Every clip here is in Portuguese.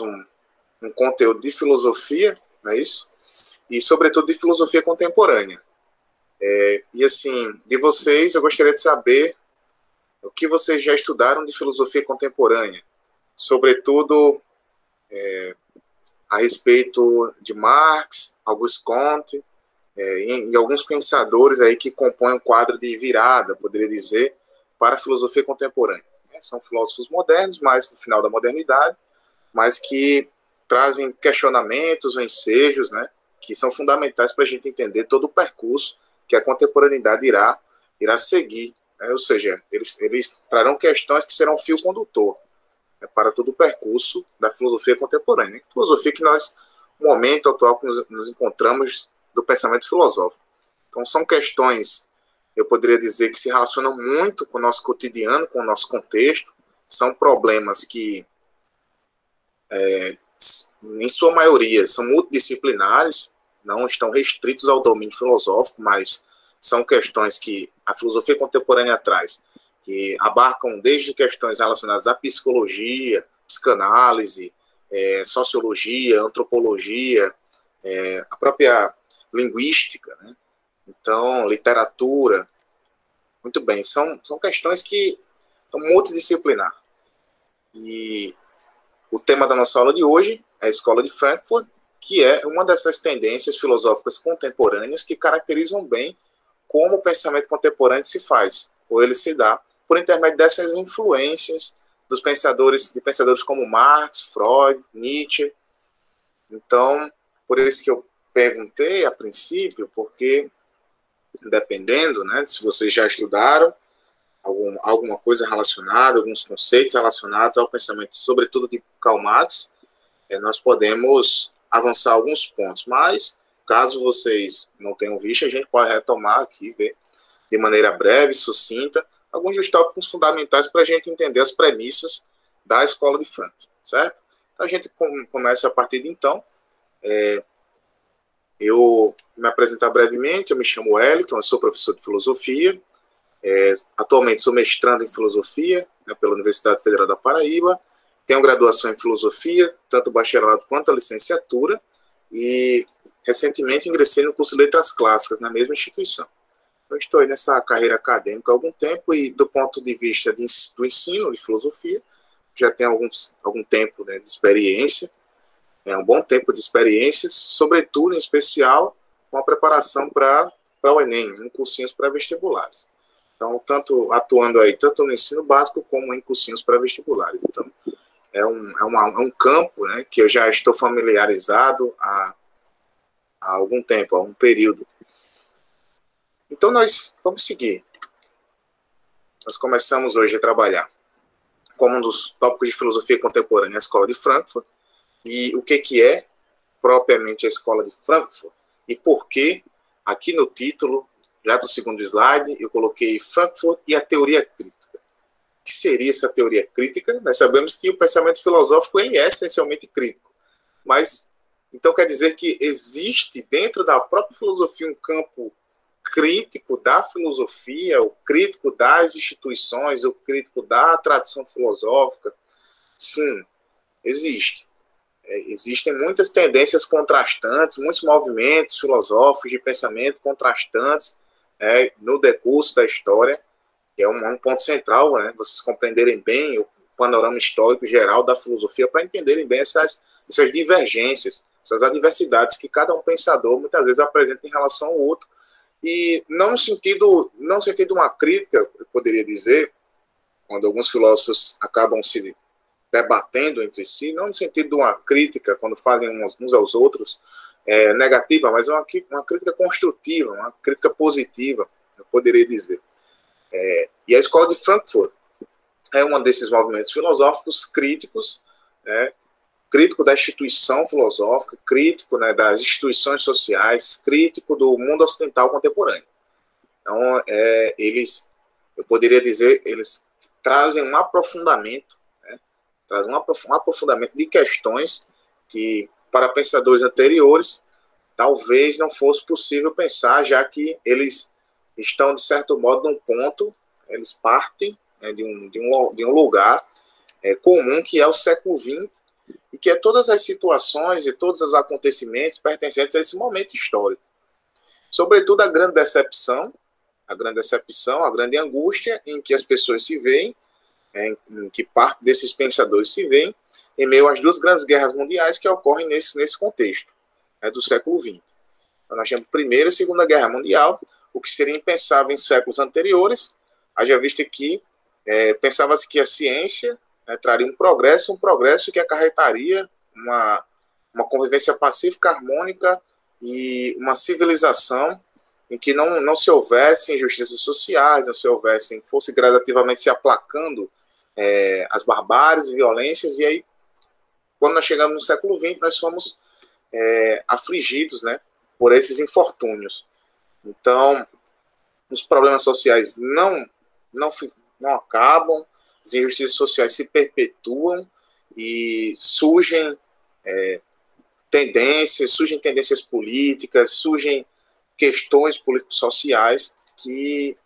um, um conteúdo de filosofia, não é isso? E, sobretudo, de filosofia contemporânea. E, assim, de vocês, eu gostaria de saber o que vocês já estudaram de filosofia contemporânea, sobretudo a respeito de Marx, Auguste Comte, e alguns pensadores aí que compõem um quadro de virada, poderia dizer, para a filosofia contemporânea. São filósofos modernos, mais no final da modernidade, mas que trazem questionamentos ou ensejos, né, que são fundamentais para a gente entender todo o percurso que a contemporaneidade irá seguir. Né? Ou seja, eles trarão questões que serão fio condutor, né, para todo o percurso da filosofia contemporânea. Filosofia que nós, no momento atual, que nos encontramos do pensamento filosófico. Então, são questões, eu poderia dizer, que se relacionam muito com o nosso cotidiano, com o nosso contexto. São problemas que, em sua maioria, são multidisciplinares, não estão restritos ao domínio filosófico, mas são questões que a filosofia contemporânea traz, que abarcam desde questões relacionadas à psicologia, psicanálise, sociologia, antropologia, a própria linguística, né? Então, literatura. Muito bem, são questões que são multidisciplinar. E o tema da nossa aula de hoje é a Escola de Frankfurt, que é uma dessas tendências filosóficas contemporâneas que caracterizam bem como o pensamento contemporâneo se faz, ou ele se dá, por intermédio dessas influências de pensadores como Marx, Freud, Nietzsche. Então, por isso que eu perguntei a princípio, porque dependendo, né, se vocês já estudaram alguma coisa relacionada, alguns conceitos relacionados ao pensamento, sobretudo de Karl Marx, nós podemos avançar alguns pontos, mas caso vocês não tenham visto, a gente pode retomar aqui, ver de maneira breve, sucinta, alguns dos tópicos fundamentais para a gente entender as premissas da Escola de Frankfurt, certo? Então, a gente começa a partir de então. Eu me apresentar brevemente, eu me chamo Wellington, eu sou professor de filosofia, atualmente sou mestrando em filosofia, né, pela Universidade Federal da Paraíba, tenho graduação em filosofia, tanto o bacharelado quanto a licenciatura, e recentemente ingressei no curso de letras clássicas na mesma instituição. Eu estou aí nessa carreira acadêmica há algum tempo e do ponto de vista do ensino de filosofia, já tenho algum tempo, né, de experiência, um bom tempo de experiência, sobretudo, em especial, com a preparação para o Enem, em cursinhos pré-vestibulares. Então, atuando aí tanto no ensino básico como em cursinhos pré-vestibulares. Então, é um campo, né, que eu já estou familiarizado há algum tempo, há um período. Então, nós vamos seguir. Nós começamos hoje a trabalhar como um dos tópicos de filosofia contemporânea a Escola de Frankfurt. E o que é propriamente a Escola de Frankfurt? E por que, aqui no título, já do segundo slide, eu coloquei Frankfurt e a teoria crítica. O que seria essa teoria crítica? Nós sabemos que o pensamento filosófico ele é essencialmente crítico. Mas, então quer dizer que existe dentro da própria filosofia um campo crítico da filosofia, o crítico das instituições, o crítico da tradição filosófica? Sim, existe. Existem muitas tendências contrastantes, muitos movimentos filosóficos de pensamento contrastantes no decurso da história, que é um ponto central, né, vocês compreenderem bem o panorama histórico geral da filosofia para entenderem bem essas divergências, essas adversidades que cada um pensador muitas vezes apresenta em relação ao outro, e não no sentido uma crítica, eu poderia dizer, quando alguns filósofos acabam se debatendo entre si, não no sentido de uma crítica, quando fazem uns aos outros, negativa, mas uma crítica construtiva, uma crítica positiva, eu poderia dizer. E a Escola de Frankfurt é um desses movimentos filosóficos críticos, crítico da instituição filosófica, crítico, né, das instituições sociais, crítico do mundo ocidental contemporâneo. Então, eu poderia dizer, eles trazem um aprofundamento, traz um aprofundamento de questões que, para pensadores anteriores, talvez não fosse possível pensar, já que eles estão, de certo modo, num ponto, eles partem de um lugar comum, que é o século XX, e que é todas as situações e todos os acontecimentos pertencentes a esse momento histórico. Sobretudo a grande decepção, a grande angústia em que as pessoas se veem, em que parte desses pensadores se veem, em meio às duas grandes guerras mundiais que ocorrem nesse contexto, do século XX. Então, nós temos a Primeira e a Segunda Guerra Mundial, o que seria impensável em séculos anteriores, haja vista que pensava-se que a ciência traria um progresso que acarretaria uma convivência pacífica, harmônica e uma civilização em que não se houvesse injustiças sociais, fosse gradativamente se aplacando as barbáries e violências, e aí, quando nós chegamos no século XX, nós somos afligidos, né, por esses infortúnios. Então, os problemas sociais não acabam, as injustiças sociais se perpetuam e surgem tendências políticas, surgem questões político-sociais que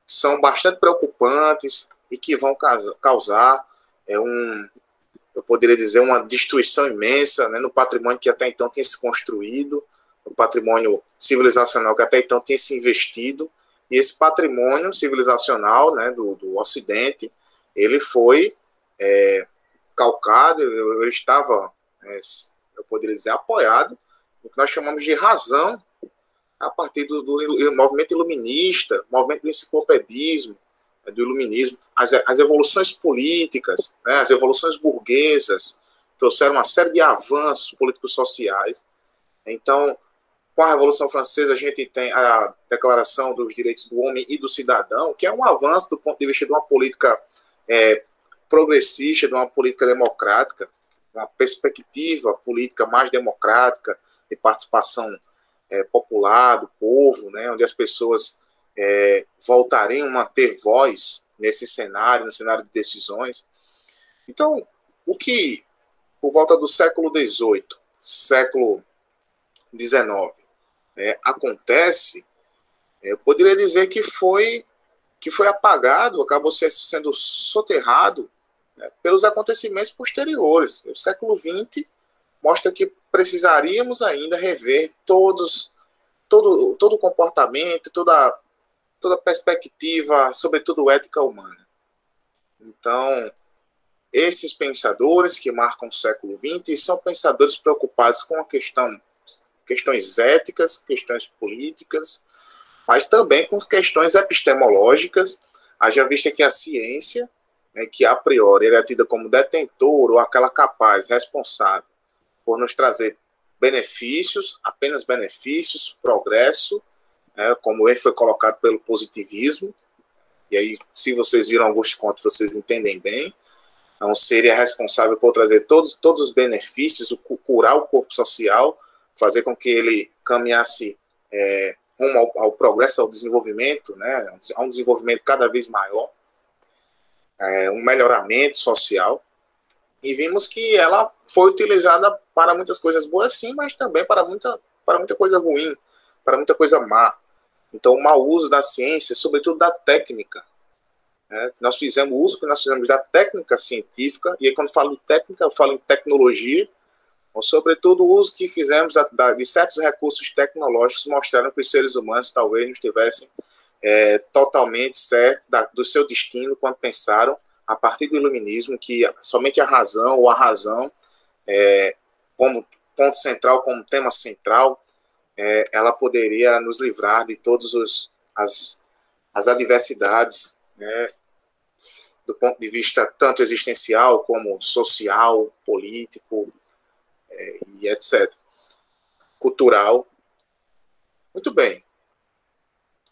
são bastante preocupantes e que vão causar eu poderia dizer, uma destruição imensa, né, no patrimônio que até então tinha se construído, no patrimônio civilizacional que até então tinha se investido, e esse patrimônio civilizacional, né, do Ocidente, ele foi calcado, eu estava, eu poderia dizer, apoiado no que nós chamamos de razão, a partir do movimento iluminista, movimento do enciclopedismo, do iluminismo, as evoluções políticas, né, as evoluções burguesas, trouxeram uma série de avanços políticos sociais. Então, com a Revolução Francesa, a gente tem a Declaração dos Direitos do Homem e do Cidadão, que é um avanço do ponto de vista de uma política progressista, de uma política democrática, uma perspectiva política mais democrática, de participação popular, do povo, né, onde as pessoas voltariam a ter voz nesse cenário, no cenário de decisões. Então, o que, por volta do século XVIII, século XIX, acontece, eu poderia dizer que foi apagado, acabou sendo soterrado, né, pelos acontecimentos posteriores. O século XX mostra que precisaríamos ainda rever todo o comportamento, toda perspectiva, sobretudo ética humana. Então, esses pensadores que marcam o século XX são pensadores preocupados com questões éticas, questões políticas, mas também com questões epistemológicas, haja vista que a ciência, né, que a priori é tida como detentor ou aquela capaz, responsável por nos trazer benefícios, apenas benefícios, progresso, como ele foi colocado pelo positivismo, e aí, se vocês viram Auguste Comte, vocês entendem bem. Então, seria responsável por trazer todos os benefícios, curar o corpo social, fazer com que ele caminhasse rumo ao progresso, ao desenvolvimento, né, a um desenvolvimento cada vez maior, um melhoramento social. E vimos que ela foi utilizada para muitas coisas boas, sim, mas também para muita coisa ruim, para muita coisa má. Então, o mau uso da ciência, sobretudo da técnica. Nós fizemos o uso que nós fizemos da técnica científica, e aí quando falo de técnica, eu falo em tecnologia, ou sobretudo o uso que fizemos de certos recursos tecnológicos mostraram que os seres humanos talvez não estivessem totalmente certos do seu destino quando pensaram, a partir do iluminismo, que somente a razão como ponto central, como tema central, ela poderia nos livrar de todas as adversidades, né, do ponto de vista tanto existencial como social, político, e etc. Cultural. Muito bem.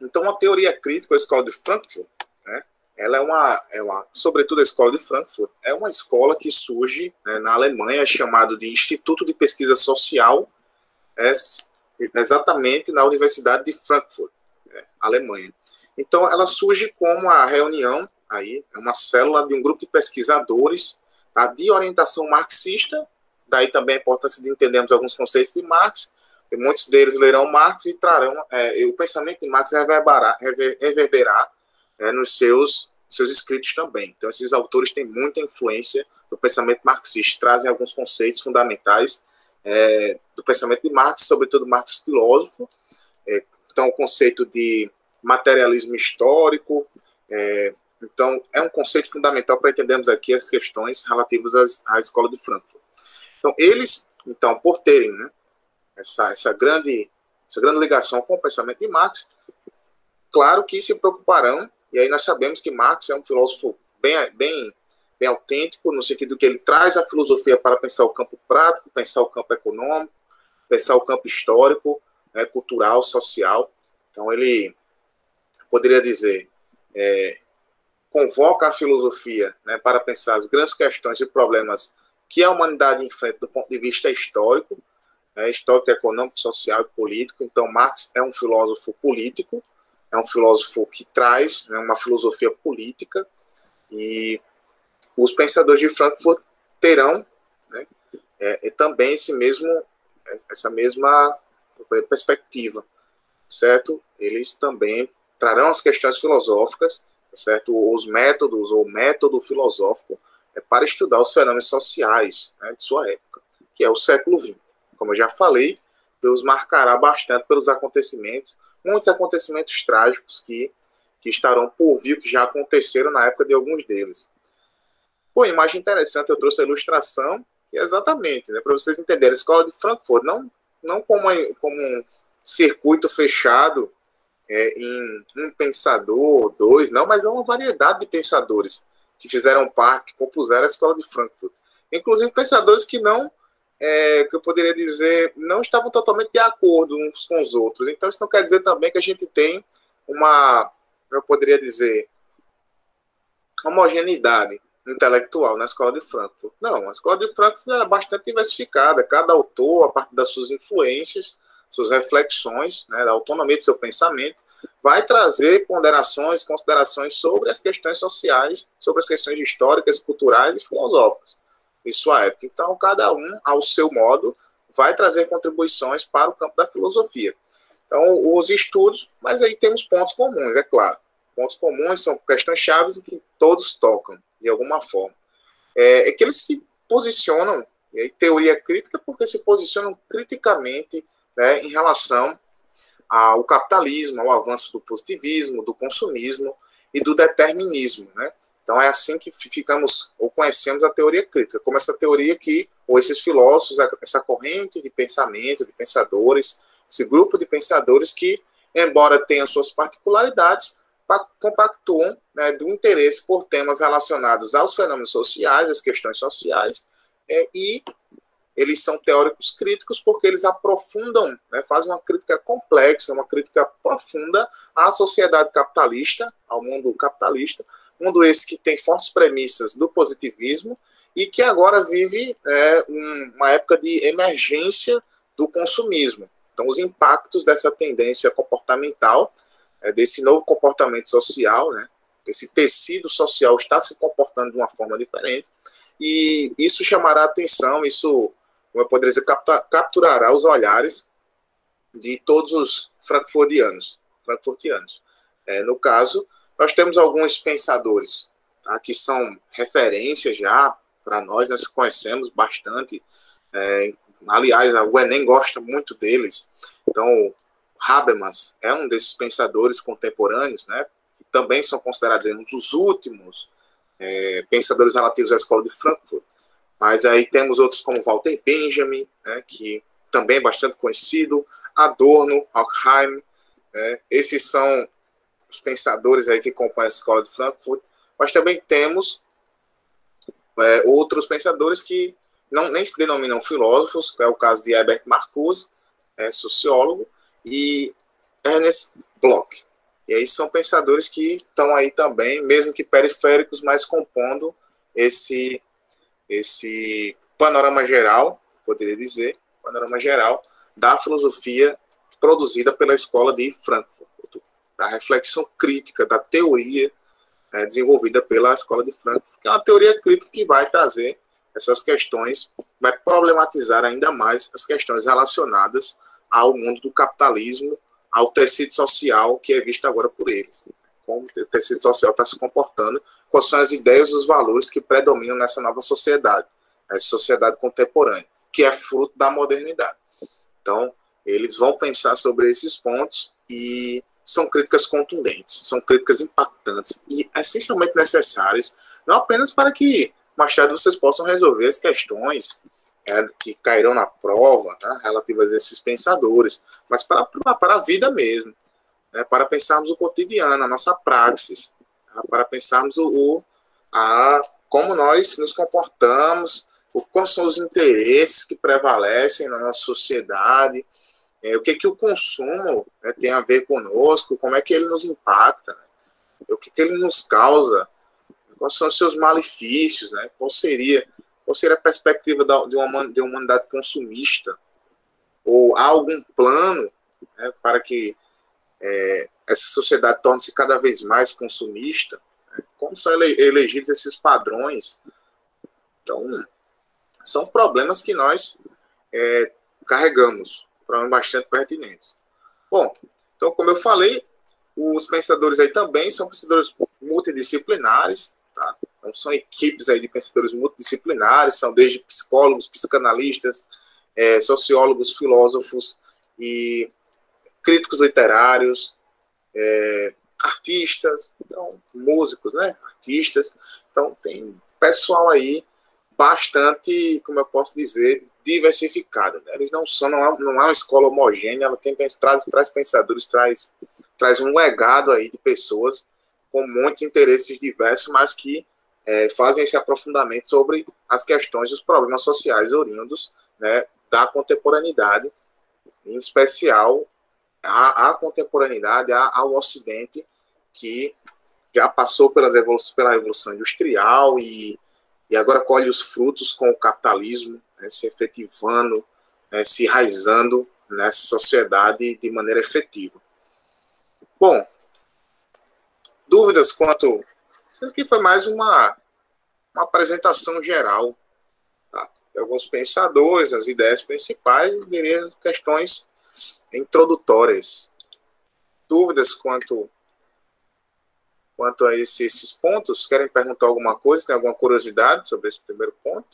Então, a teoria crítica, a escola de Frankfurt, né, ela sobretudo a escola de Frankfurt, é uma escola que surge, né, na Alemanha, chamado de Instituto de Pesquisa Social, exatamente na Universidade de Frankfurt, Alemanha. Então, ela surge como a reunião, aí, uma célula de um grupo de pesquisadores, tá, de orientação marxista, daí também a importância de entendermos alguns conceitos de Marx, e muitos deles lerão Marx e trarão o pensamento de Marx reverberar nos seus escritos também. Então, esses autores têm muita influência do pensamento marxista, trazem alguns conceitos fundamentais do pensamento de Marx, sobretudo Marx filósofo. Então, o conceito de materialismo histórico. Então, é um conceito fundamental para entendermos aqui as questões relativas à escola de Frankfurt. Então, eles, então, por terem, né, essa grande ligação com o pensamento de Marx, claro que se preocuparão, e aí nós sabemos que Marx é um filósofo bem autêntico, no sentido que ele traz a filosofia para pensar o campo prático, pensar o campo econômico, pensar o campo histórico, né, cultural, social. Então, ele poderia dizer, convoca a filosofia, né, para pensar as grandes questões e problemas que a humanidade enfrenta do ponto de vista histórico, histórico, econômico, social e político. Então, Marx é um filósofo político, é um filósofo que traz, né, uma filosofia política, e os pensadores de Frankfurt terão, né, também essa mesma perspectiva, certo? Eles também trarão as questões filosóficas, certo? Os métodos, ou método filosófico, para estudar os fenômenos sociais, né, de sua época, que é o século XX. Como eu já falei, Deus marcará bastante pelos acontecimentos, muitos acontecimentos trágicos que estarão por vir, que já aconteceram na época de alguns deles. Pô, imagem interessante, eu trouxe a ilustração, e exatamente, né, para vocês entenderem, a escola de Frankfurt, não como um circuito fechado em um pensador, dois, não, mas é uma variedade de pensadores que fizeram parte, que compuseram a escola de Frankfurt. Inclusive pensadores que que eu poderia dizer, não estavam totalmente de acordo uns com os outros. Então isso não quer dizer também que a gente tem eu poderia dizer, homogeneidade intelectual na escola de Frankfurt. Não, a escola de Frankfurt era bastante diversificada, cada autor, a partir das suas influências, suas reflexões, né, da autonomia do seu pensamento, vai trazer ponderações, considerações sobre as questões sociais, sobre as questões históricas, culturais e filosóficas de sua época. Então, cada um, ao seu modo, vai trazer contribuições para o campo da filosofia. Então, os estudos, mas aí temos pontos comuns, é claro. Pontos comuns são questões chaves que todos tocam, de alguma forma. É que eles se posicionam, em teoria crítica, porque se posicionam criticamente, né, em relação ao capitalismo, ao avanço do positivismo, do consumismo e do determinismo, né? Então é assim que ficamos ou conhecemos a teoria crítica, como essa teoria ou esses filósofos, essa corrente de pensamento, de pensadores, esse grupo de pensadores que, embora tenham suas particularidades, compactuam, né, do interesse por temas relacionados aos fenômenos sociais, às questões sociais, e eles são teóricos críticos porque eles aprofundam, né, fazem uma crítica complexa, uma crítica profunda à sociedade capitalista, ao mundo capitalista, mundo esse que tem fortes premissas do positivismo e que agora vive uma época de emergência do consumismo. Então, os impactos dessa tendência comportamental, desse novo comportamento social, né, esse tecido social está se comportando de uma forma diferente, e isso chamará a atenção, isso, como eu poderia dizer, capturará os olhares de todos os frankfurtianos. No caso, nós temos alguns pensadores, tá, que são referências já para nós conhecemos bastante, aliás, o Enem gosta muito deles. Então, Habermas é um desses pensadores contemporâneos, né, que também são considerados um dos últimos pensadores relativos à escola de Frankfurt. Mas aí temos outros como Walter Benjamin, né, que também é bastante conhecido, Adorno, Horkheim, esses são os pensadores aí que compõem a escola de Frankfurt. Mas também temos outros pensadores que nem se denominam filósofos, que é o caso de Herbert Marcuse, sociólogo, e Ernest Bloch. E aí são pensadores que estão aí também, mesmo que periféricos, mas compondo esse panorama geral, poderia dizer, panorama geral da filosofia produzida pela escola de Frankfurt, da reflexão crítica, da teoria desenvolvida pela escola de Frankfurt, que é uma teoria crítica que vai trazer essas questões, vai problematizar ainda mais as questões relacionadas ao mundo do capitalismo, ao tecido social que é visto agora por eles. como o tecido social está se comportando, quais são as ideias e os valores que predominam nessa nova sociedade, essa sociedade contemporânea, que é fruto da modernidade. Então, eles vão pensar sobre esses pontos e são críticas contundentes, são críticas impactantes e essencialmente necessárias, não apenas para que mais tarde vocês possam resolver as questões que cairão na prova, né, relativas a esses pensadores, mas para a vida mesmo, né, para pensarmos o cotidiano, a nossa praxis, tá, para pensarmos como nós nos comportamos, quais são os interesses que prevalecem na nossa sociedade, o que o consumo, né, tem a ver conosco, como é que ele nos impacta, né, o que ele nos causa, quais são os seus malefícios, né, qual seria a perspectiva de uma humanidade consumista, ou há algum plano, né, para que essa sociedade torne-se cada vez mais consumista, né, como são elegidos esses padrões. Então, são problemas que nós carregamos, problemas bastante pertinentes. Bom, então, como eu falei, os pensadores aí também são pensadores multidisciplinares, tá? Então, são equipes aí de pensadores multidisciplinares, são desde psicólogos, psicanalistas, sociólogos, filósofos e críticos literários, artistas, então, músicos, né? Artistas. Então, tem pessoal aí bastante, como eu posso dizer, diversificada, né? Eles não é uma escola homogênea, ela traz pensadores, traz um legado aí de pessoas com muitos interesses diversos, mas que fazem esse aprofundamento sobre as questões e os problemas sociais oriundos, né, da contemporaneidade, em especial a contemporaneidade, ao Ocidente, que já passou pela Revolução Industrial e agora colhe os frutos com o capitalismo, né, se efetivando, né, se enraizando nessa sociedade de maneira efetiva. Bom, dúvidas quanto... Isso aqui foi mais uma apresentação geral, tá, de alguns pensadores, as ideias principais, eu diria questões introdutórias. Dúvidas quanto a esses pontos? Querem perguntar alguma coisa? Tem alguma curiosidade sobre esse primeiro ponto?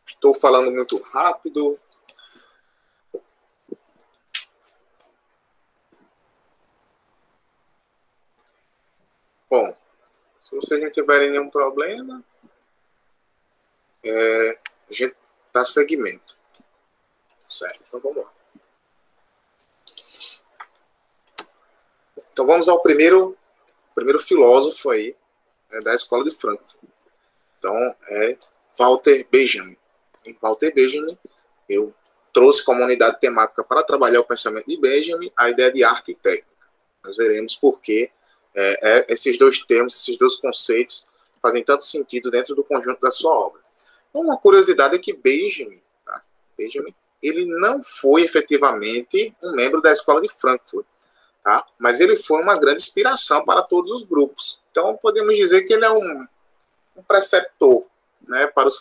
Estou falando muito rápido. Bom, se vocês não tiverem nenhum problema, a gente dá seguimento. Certo, então vamos lá. Então vamos ao primeiro filósofo aí, da Escola de Frankfurt. Então é Walter Benjamin. Em Walter Benjamin, eu trouxe como unidade temática para trabalhar o pensamento de Benjamin a ideia de arte e técnica. Nós veremos por que esses dois termos, esses dois conceitos fazem tanto sentido dentro do conjunto da sua obra. Uma curiosidade é que Benjamin, ele não foi efetivamente um membro da Escola de Frankfurt, tá? Mas ele foi uma grande inspiração para todos os grupos. Então, podemos dizer que ele é um preceptor, né, para os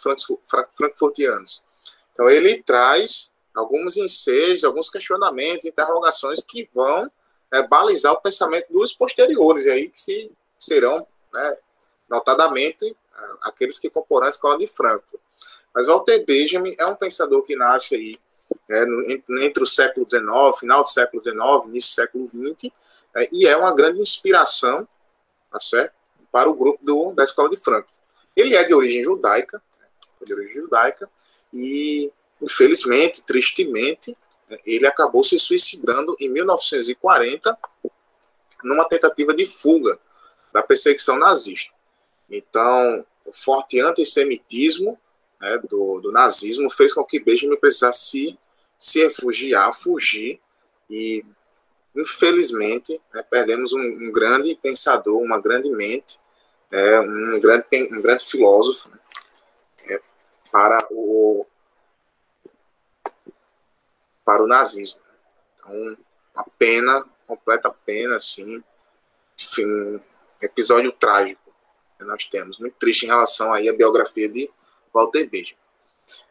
frankfurtianos. Então, ele traz alguns ensejos, alguns questionamentos, interrogações que vão balizar o pensamento dos posteriores, e aí que serão, né, notadamente, aqueles que comporão a Escola de Frankfurt. Mas Walter Benjamin é um pensador que nasce aí entre o século XIX, final do século XIX, início do século XX, e é uma grande inspiração, tá certo, para o grupo da Escola de Frankfurt. Ele é de origem judaica, e, infelizmente, tristemente, ele acabou se suicidando em 1940 numa tentativa de fuga da perseguição nazista. Então, o forte antissemitismo, né, do nazismo fez com que Benjamin precisasse se refugiar, fugir, e, infelizmente, perdemos um grande pensador, uma grande mente, um grande filósofo, para o nazismo. Então, uma pena, completa pena, assim, enfim, um episódio trágico que nós temos, muito triste em relação aí à biografia de Walter Benjamin.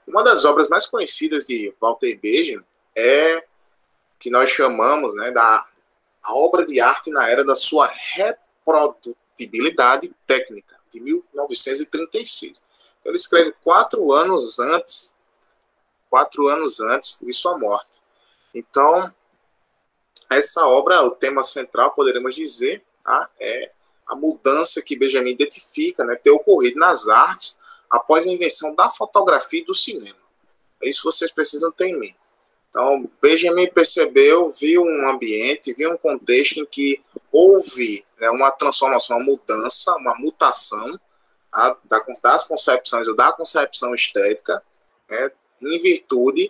Uma das obras mais conhecidas de Walter Benjamin é que nós chamamos, né, da a obra de arte na era da sua reprodutibilidade técnica, de 1936. Então, ele escreve 4 anos antes de sua morte. Então, essa obra, o tema central, poderemos dizer, tá, é a mudança que Benjamin identifica, né, ter ocorrido nas artes após a invenção da fotografia e do cinema. É isso que vocês precisam ter em mente. Então, Benjamin percebeu, viu um ambiente, viu um contexto em que houve, né, uma transformação, uma mudança, uma mutação, tá, das concepções ou da concepção estética, né, em virtude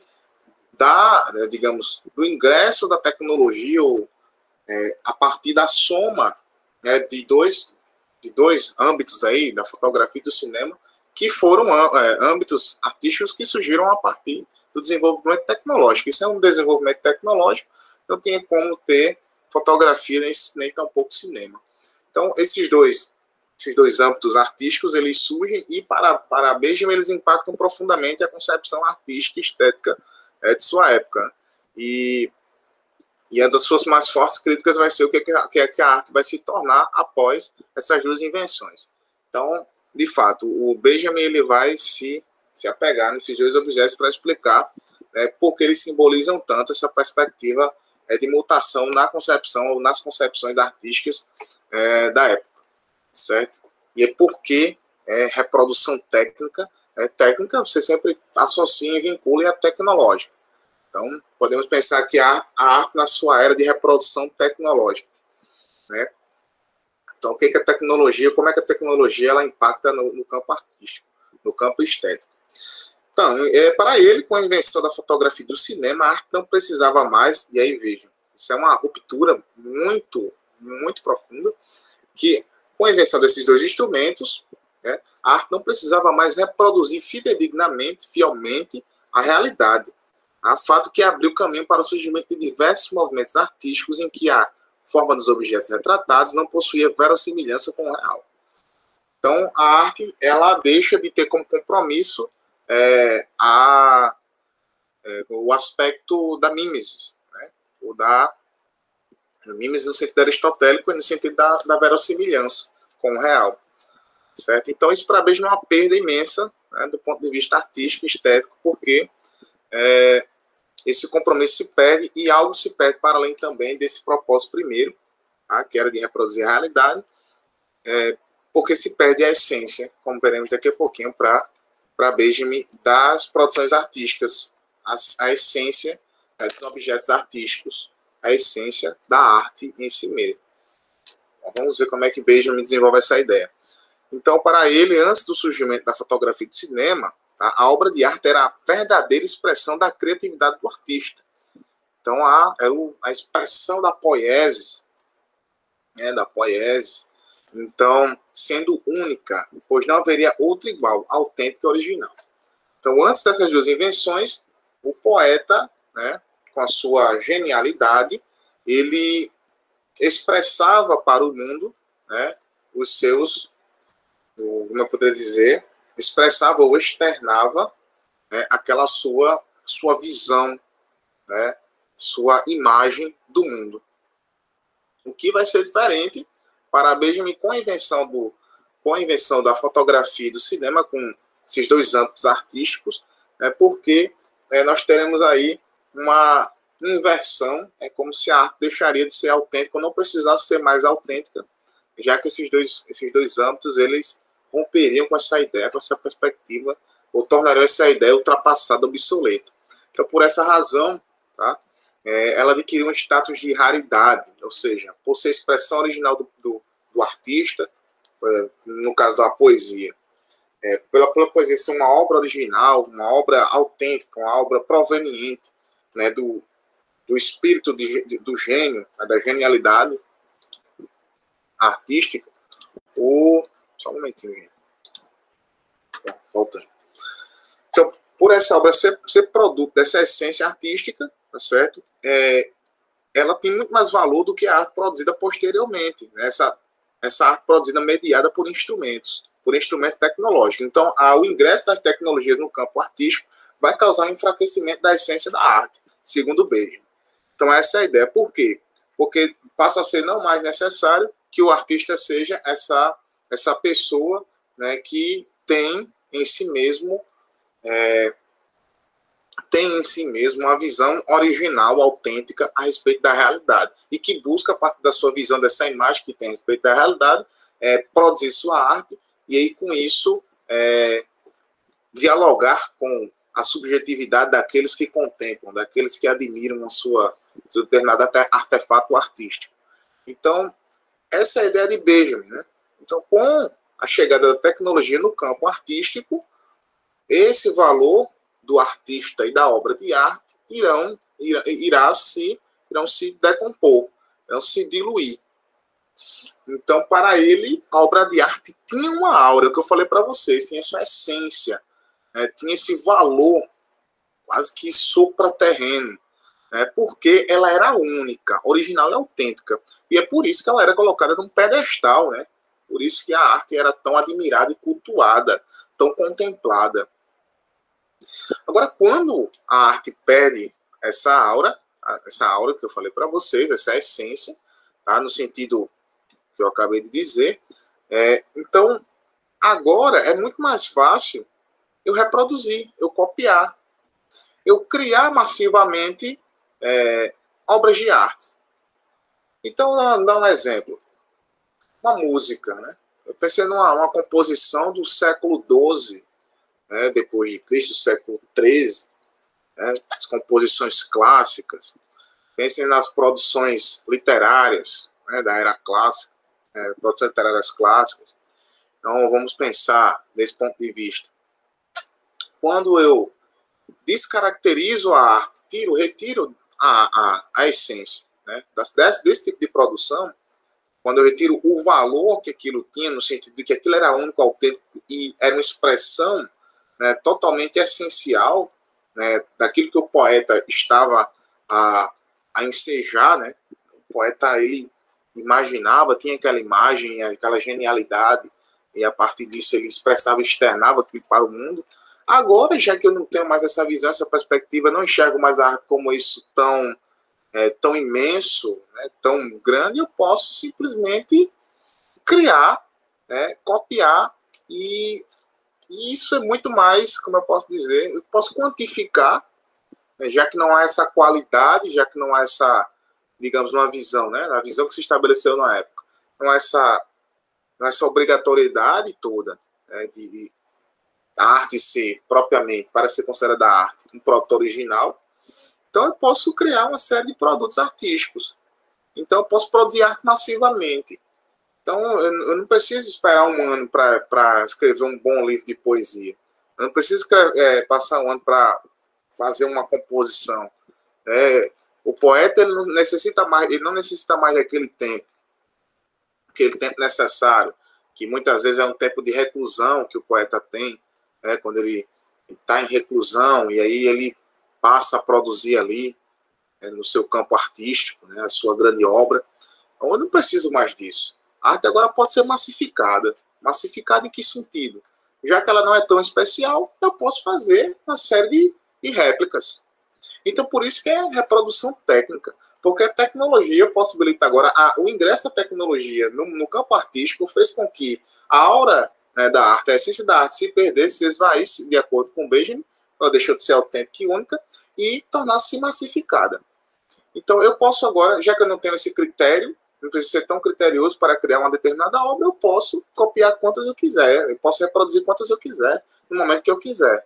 da, né, digamos, do ingresso da tecnologia ou a partir da soma, né, de dois âmbitos aí, da fotografia e do cinema, que foram âmbitos artísticos que surgiram a partir do desenvolvimento tecnológico. Isso é um desenvolvimento tecnológico, não tinha como ter fotografia nem tampouco cinema. Então, esses dois âmbitos artísticos, eles surgem e, para Benjamin, eles impactam profundamente a concepção artística e estética de sua época. E uma das suas mais fortes críticas vai ser o que a arte vai se tornar após essas duas invenções. Então, de fato, o Benjamin ele vai se apegar nesses dois objetos para explicar, né, porque eles simbolizam tanto essa perspectiva de mutação na concepção ou nas concepções artísticas da época, certo? E é porque reprodução técnica você sempre associa e vincula a tecnológica. Então, podemos pensar que a arte na sua era de reprodução tecnológica, né? Então, o que é a tecnologia? Como é que a tecnologia ela impacta no campo artístico, no campo estético? Então, para ele, com a invenção da fotografia e do cinema, a arte não precisava mais, e aí vejam, isso é uma ruptura muito, muito profunda, que com a invenção desses dois instrumentos, né, a arte não precisava mais reproduzir fielmente a realidade. Fato que abriu caminho para o surgimento de diversos movimentos artísticos em que a forma dos objetos retratados não possuía verossimilhança com o real. Então, a arte ela deixa de ter como compromisso o aspecto da mimesis, né? Ou da mimesis no sentido aristotélico e no sentido da verossimilhança com o real, certo? Então, isso para Benjamin é uma perda imensa, né, do ponto de vista artístico e estético, porque esse compromisso se perde e algo se perde para além também desse propósito primeiro, tá, que era de reproduzir a realidade, porque se perde a essência, como veremos daqui a pouquinho, para Benjamin, das produções artísticas, a essência dos objetos artísticos, a essência da arte em si mesmo. Então, vamos ver como é que Benjamin desenvolve essa ideia. Então, para ele, antes do surgimento da fotografia e do cinema, a obra de arte era a verdadeira expressão da criatividade do artista. Então, era a expressão da poiesis, né, então, sendo única, pois não haveria outra igual, autêntica e original. Então, antes dessas duas invenções, o poeta, né, com a sua genialidade, ele expressava para o mundo, né, os seus, como eu poderia dizer, expressava ou externava, né, aquela sua visão, né, sua imagem do mundo. O que vai ser diferente para Benjamin com a invenção da fotografia e do cinema, com esses dois âmbitos artísticos, né, porque nós teremos aí uma inversão, é como se a arte deixaria de ser autêntica ou não precisasse ser mais autêntica, já que esses dois âmbitos eles romperiam com essa ideia, com essa perspectiva, ou tornariam essa ideia ultrapassada, obsoleta. Então, por essa razão, tá, ela adquiriu um status de raridade, ou seja, por ser expressão original do artista, no caso da poesia, pela poesia ser uma obra original, uma obra autêntica, uma obra proveniente, né, do espírito do gênio, né, da genialidade artística, só um momentinho, gente. Voltando. Então, por essa obra ser produto dessa essência artística, tá certo? Ela tem muito mais valor do que a arte produzida posteriormente, né? Essa arte produzida mediada por instrumentos tecnológicos. Então, o ingresso das tecnologias no campo artístico vai causar um enfraquecimento da essência da arte, segundo Benjamin. Então, essa é a ideia. Por quê? Porque passa a ser não mais necessário que o artista seja essa pessoa, né, que tem em si mesmo uma visão original, autêntica a respeito da realidade e que busca, a partir da sua visão, dessa imagem que tem a respeito da realidade, produzir sua arte e aí com isso dialogar com a subjetividade daqueles que contemplam, daqueles que admiram seu determinado artefato artístico. Então, essa é a ideia de Benjamin, né? Então, com a chegada da tecnologia no campo artístico, esse valor do artista e da obra de arte irão se decompor, irão se diluir. Então, para ele, a obra de arte tinha uma aura, o que eu falei para vocês, tinha sua essência, né? Tinha esse valor quase que supraterreno, né? Porque ela era única, original e autêntica. E é por isso que ela era colocada num pedestal, né? Por isso que a arte era tão admirada e cultuada, tão contemplada. Agora, quando a arte perde essa aura que eu falei para vocês, essa essência, tá? No sentido que eu acabei de dizer, então, agora é muito mais fácil eu reproduzir, eu copiar, eu criar massivamente obras de arte. Então, dá um exemplo. Uma música, né? Eu pensei numa composição do século XII, né, depois de Cristo, século XIII, né, as composições clássicas. Pensem nas produções literárias, né, da era clássica, produções literárias clássicas. Então, vamos pensar desse ponto de vista. Quando eu descaracterizo a arte, retiro a essência, né, desse tipo de produção, quando eu retiro o valor que aquilo tinha, no sentido de que aquilo era único, autêntico e era uma expressão, né, totalmente essencial, né, daquilo que o poeta estava a ensejar, né? O poeta, ele imaginava, tinha aquela imagem, aquela genialidade, e a partir disso ele expressava, externava aquilo para o mundo. Agora, já que eu não tenho mais essa visão, essa perspectiva, não enxergo mais a arte como isso tão imenso, né, tão grande, eu posso simplesmente criar, né, copiar, e isso é muito mais, como eu posso dizer, eu posso quantificar, né, já que não há essa qualidade, já que não há essa, digamos, uma visão, né, a visão que se estabeleceu na época, não há essa obrigatoriedade toda, né, de a arte ser propriamente, para ser considerada arte, um produto original. Então, eu posso criar uma série de produtos artísticos. Então, eu posso produzir arte massivamente. Então, eu não preciso esperar um ano para escrever um bom livro de poesia. Eu não preciso passar um ano para fazer uma composição. O poeta ele não necessita mais daquele tempo necessário, que muitas vezes é um tempo de reclusão que o poeta tem, né, quando ele está em reclusão, e aí ele passa a produzir ali, no seu campo artístico, né, a sua grande obra. Então, eu não preciso mais disso. A arte agora pode ser massificada. Massificada em que sentido? Já que ela não é tão especial, eu posso fazer uma série de réplicas. Então, por isso que é reprodução técnica. Porque a tecnologia possibilita agora, o ingresso da tecnologia no campo artístico fez com que a aura, né, da arte, a essência da arte se perdesse, se esvaísse, de acordo com Benjamin, ela deixou de ser autêntica e única, e tornasse-se massificada. Então, eu posso agora, já que eu não tenho esse critério, não preciso ser tão criterioso para criar uma determinada obra, eu posso copiar quantas eu quiser, eu posso reproduzir quantas eu quiser, no momento que eu quiser.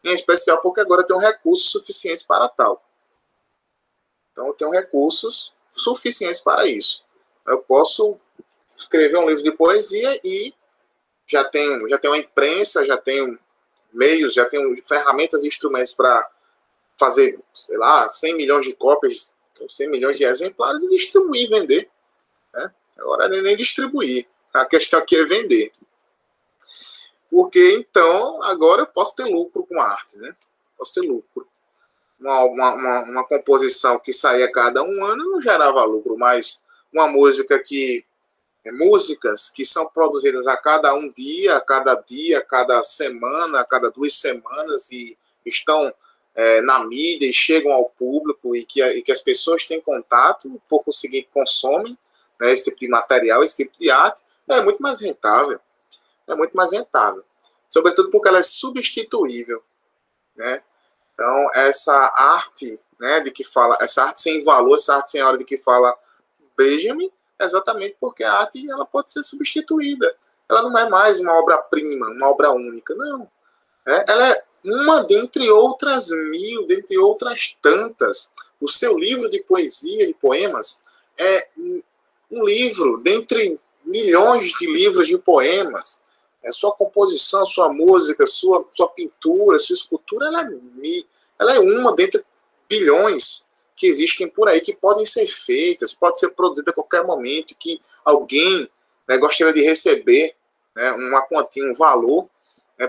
Em especial porque agora eu tenho recursos suficientes para tal. Então, eu tenho recursos suficientes para isso. Eu posso escrever um livro de poesia e já tenho uma imprensa, já tenho meios, já tenho ferramentas e instrumentos para fazer, sei lá, 100 milhões de cópias, 100 milhões de exemplares e distribuir e vender. Né? Agora nem distribuir. A questão aqui é vender. Porque, então, agora eu posso ter lucro com a arte. Né? Posso ter lucro. Uma composição que saía a cada um ano não gerava lucro, mas uma músicas que são produzidas a cada um dia, a cada semana, a cada 2 semanas e estão na mídia e chegam ao público e que as pessoas têm contato, por conseguir consomem, né, esse tipo de material, esse tipo de arte, é muito mais rentável. É muito mais rentável. Sobretudo porque ela é substituível, né? Então, essa arte, né, de que fala, essa arte sem valor, essa arte sem hora de que fala Benjamin, exatamente porque a arte ela pode ser substituída. Ela não é mais uma obra-prima, uma obra única, não. Ela é uma dentre outras mil, dentre outras tantas. O seu livro de poesia, de poemas, é um livro dentre milhões de livros de poemas. Sua composição, sua música, sua pintura, sua escultura, ela é uma dentre bilhões que existem por aí, que podem ser feitas, pode ser produzida a qualquer momento, que alguém, né, gostaria de receber, né, uma quantia, um valor,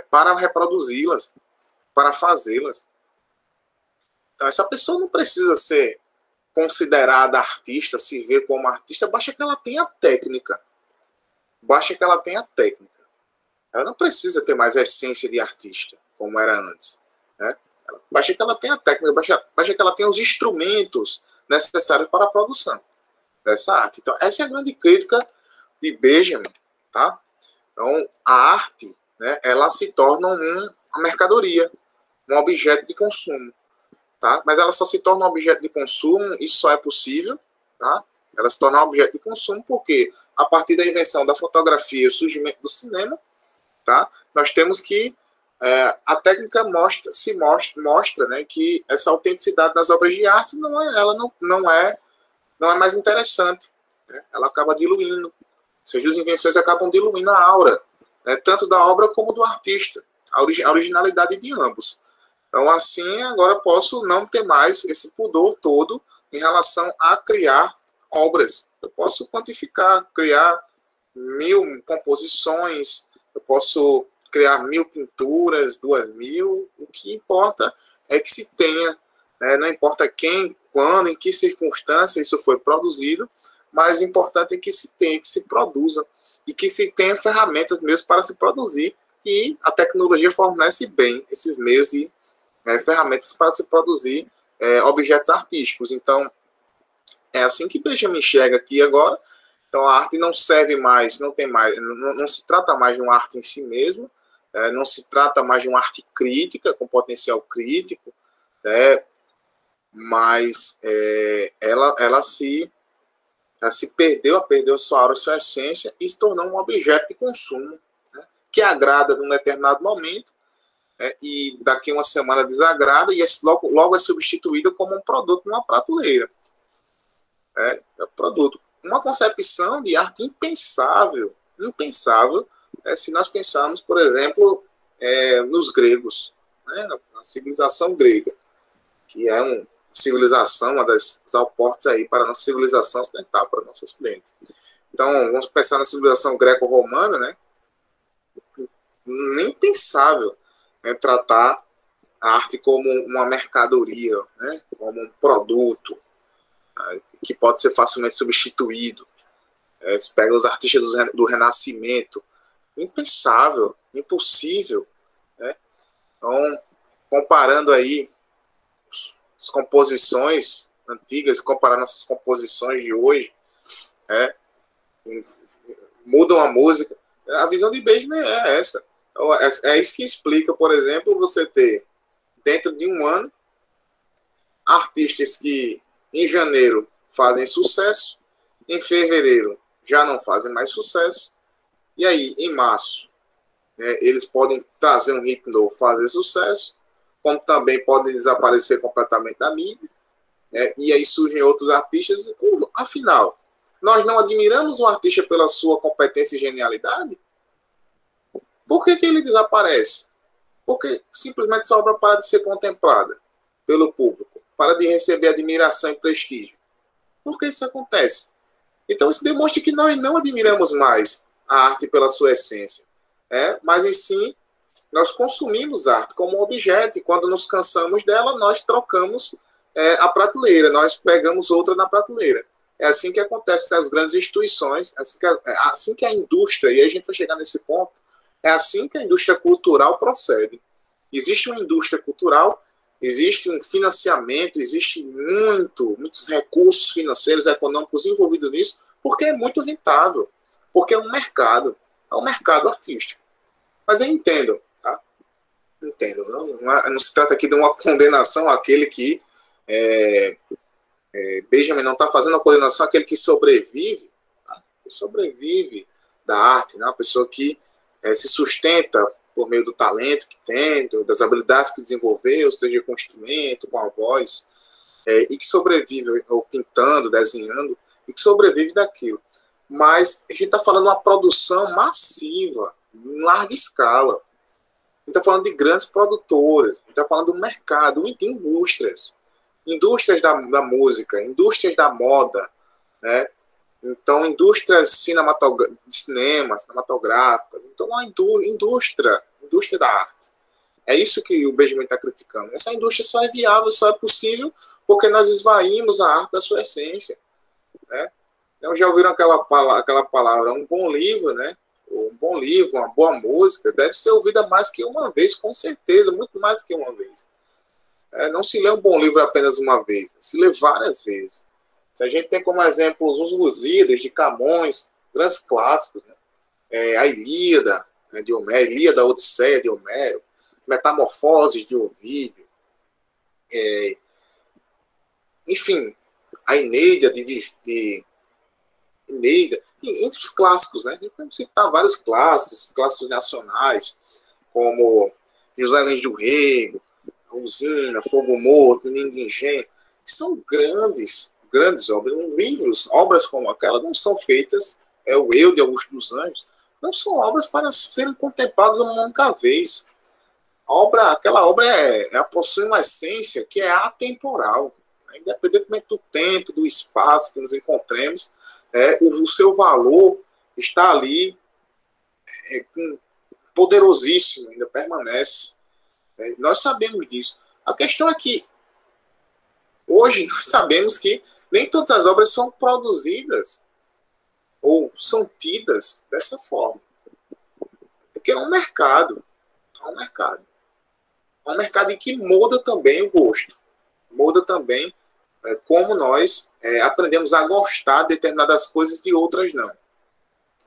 para reproduzi-las, para fazê-las. Então, essa pessoa não precisa ser considerada artista, se ver como artista, basta que ela tenha técnica. Basta que ela tenha técnica. Ela não precisa ter mais a essência de artista, como era antes, né? Basta que ela tenha técnica, basta que ela tenha os instrumentos necessários para a produção dessa arte. Então, essa é a grande crítica de Benjamin, tá? Então, a arte, né, ela se torna uma mercadoria, um objeto de consumo, tá? Mas ela só se torna um objeto de consumo, isso só é possível, tá? Ela se torna um objeto de consumo porque, a partir da invenção da fotografia e o surgimento do cinema, tá? Nós temos que a técnica mostra, né, que essa autenticidade das obras de arte não é mais interessante, né? Ela acaba diluindo. As invenções acabam diluindo a aura, né, tanto da obra como do artista, a originalidade de ambos. Então, assim, agora posso não ter mais esse pudor todo em relação a criar obras. Eu posso quantificar, criar 1000 composições, eu posso criar 1000 pinturas, 2000, o que importa é que se tenha, né? Não importa quem, quando, em que circunstância isso foi produzido, mas o importante é que se tenha, que se produza, e que se tenha ferramentas mesmo para se produzir, e a tecnologia fornece bem esses meios e ferramentas para se produzir objetos artísticos. Então, é assim que Benjamin enxerga aqui agora. Então, a arte não serve mais, não se trata mais de uma arte em si mesma, não se trata mais de uma arte crítica, com potencial crítico, mas ela se perdeu a sua aura, a sua essência, e se tornou um objeto de consumo, né, que agrada num determinado momento, e daqui a uma semana desagrada, e logo é substituído como um produto numa prateleira. Produto. Uma concepção de arte impensável, se nós pensarmos, por exemplo, nos gregos, né, na civilização grega, que é uma civilização, uma das alportes aí para a nossa civilização ocidental, para o nosso ocidente. Então, vamos pensar na civilização greco-romana, né? Nem pensável, né, tratar a arte como uma mercadoria, né, como um produto, né, que pode ser facilmente substituído. Você pega os artistas do Renascimento, impensável, impossível, né? Então, comparando aí as composições antigas, comparando essas composições de hoje, mudam a música. A visão de Benjamin é essa. É isso que explica, por exemplo, você ter, dentro de um ano, artistas que em janeiro fazem sucesso, em fevereiro já não fazem mais sucesso, e aí, em março, eles podem trazer um hit novo, fazer sucesso, como também podem desaparecer completamente da mídia, e aí surgem outros artistas. Afinal, nós não admiramos o artista pela sua competência e genialidade? Por que ele desaparece? Porque simplesmente sua obra para de ser contemplada pelo público, para de receber admiração e prestígio. Por que isso acontece? Então, isso demonstra que nós não admiramos mais a arte pela sua essência, mas, em si, nós consumimos arte como um objeto, e quando nos cansamos dela, nós trocamos a prateleira, nós pegamos outra na prateleira. É assim que acontece nas grandes instituições, assim que a indústria, e aí a gente vai chegar nesse ponto, é assim que a indústria cultural procede. Existe uma indústria cultural existe um financiamento, existe muitos recursos financeiros, econômicos envolvidos nisso, porque é muito rentável, porque é um mercado artístico. Mas eu entendo, tá? Entendo. Não se trata aqui de uma condenação àquele que Benjamin não está fazendo a condenação àquele que sobrevive, tá? Que sobrevive da arte, né? Uma pessoa que se sustenta por meio do talento que tem, das habilidades que desenvolveu, seja com o instrumento, com a voz, e que sobrevive, ou pintando, desenhando, e que sobrevive daquilo. Mas a gente está falando de uma produção massiva, em larga escala. A gente está falando de grandes produtoras, a gente está falando do mercado, de indústrias. Indústrias da música, indústrias da moda, né? Então, indústrias cinematográficas. Então, uma indústria da arte. É isso que o Benjamin está criticando. Essa indústria só é viável, só é possível porque nós esvaímos a arte da sua essência, né? Então, já ouviram aquela palavra, um bom livro, né? Um bom livro, uma boa música, deve ser ouvida mais que uma vez, com certeza, muito mais que uma vez. Não se lê um bom livro apenas uma vez, se lê várias vezes. Se a gente tem como exemplo os Lusíadas de Camões, grandes clássicos, né? A Ilíada, né, de Homero, Ilíada, a Odisseia de Homero, Metamorfoses de Ovídio, enfim, a Eneida de Eneida, entre os clássicos, né? A gente pode citar vários clássicos nacionais, como José Lins do Rego, Usina, Fogo Morto, Menino de Engenho, que são grandes obras. Obras como aquela não são feitas, o Eu de Augusto dos Anjos, não são obras para serem contempladas uma única vez. Aquela obra possui uma essência que é atemporal, né? Independentemente do tempo, do espaço que nos encontremos, o seu valor está ali, poderosíssimo, ainda permanece. Nós sabemos disso. A questão é que hoje nós sabemos que nem todas as obras são produzidas ou são tidas dessa forma. Porque é um mercado. É um mercado em que muda também o gosto. Muda também como nós aprendemos a gostar de determinadas coisas e de outras não.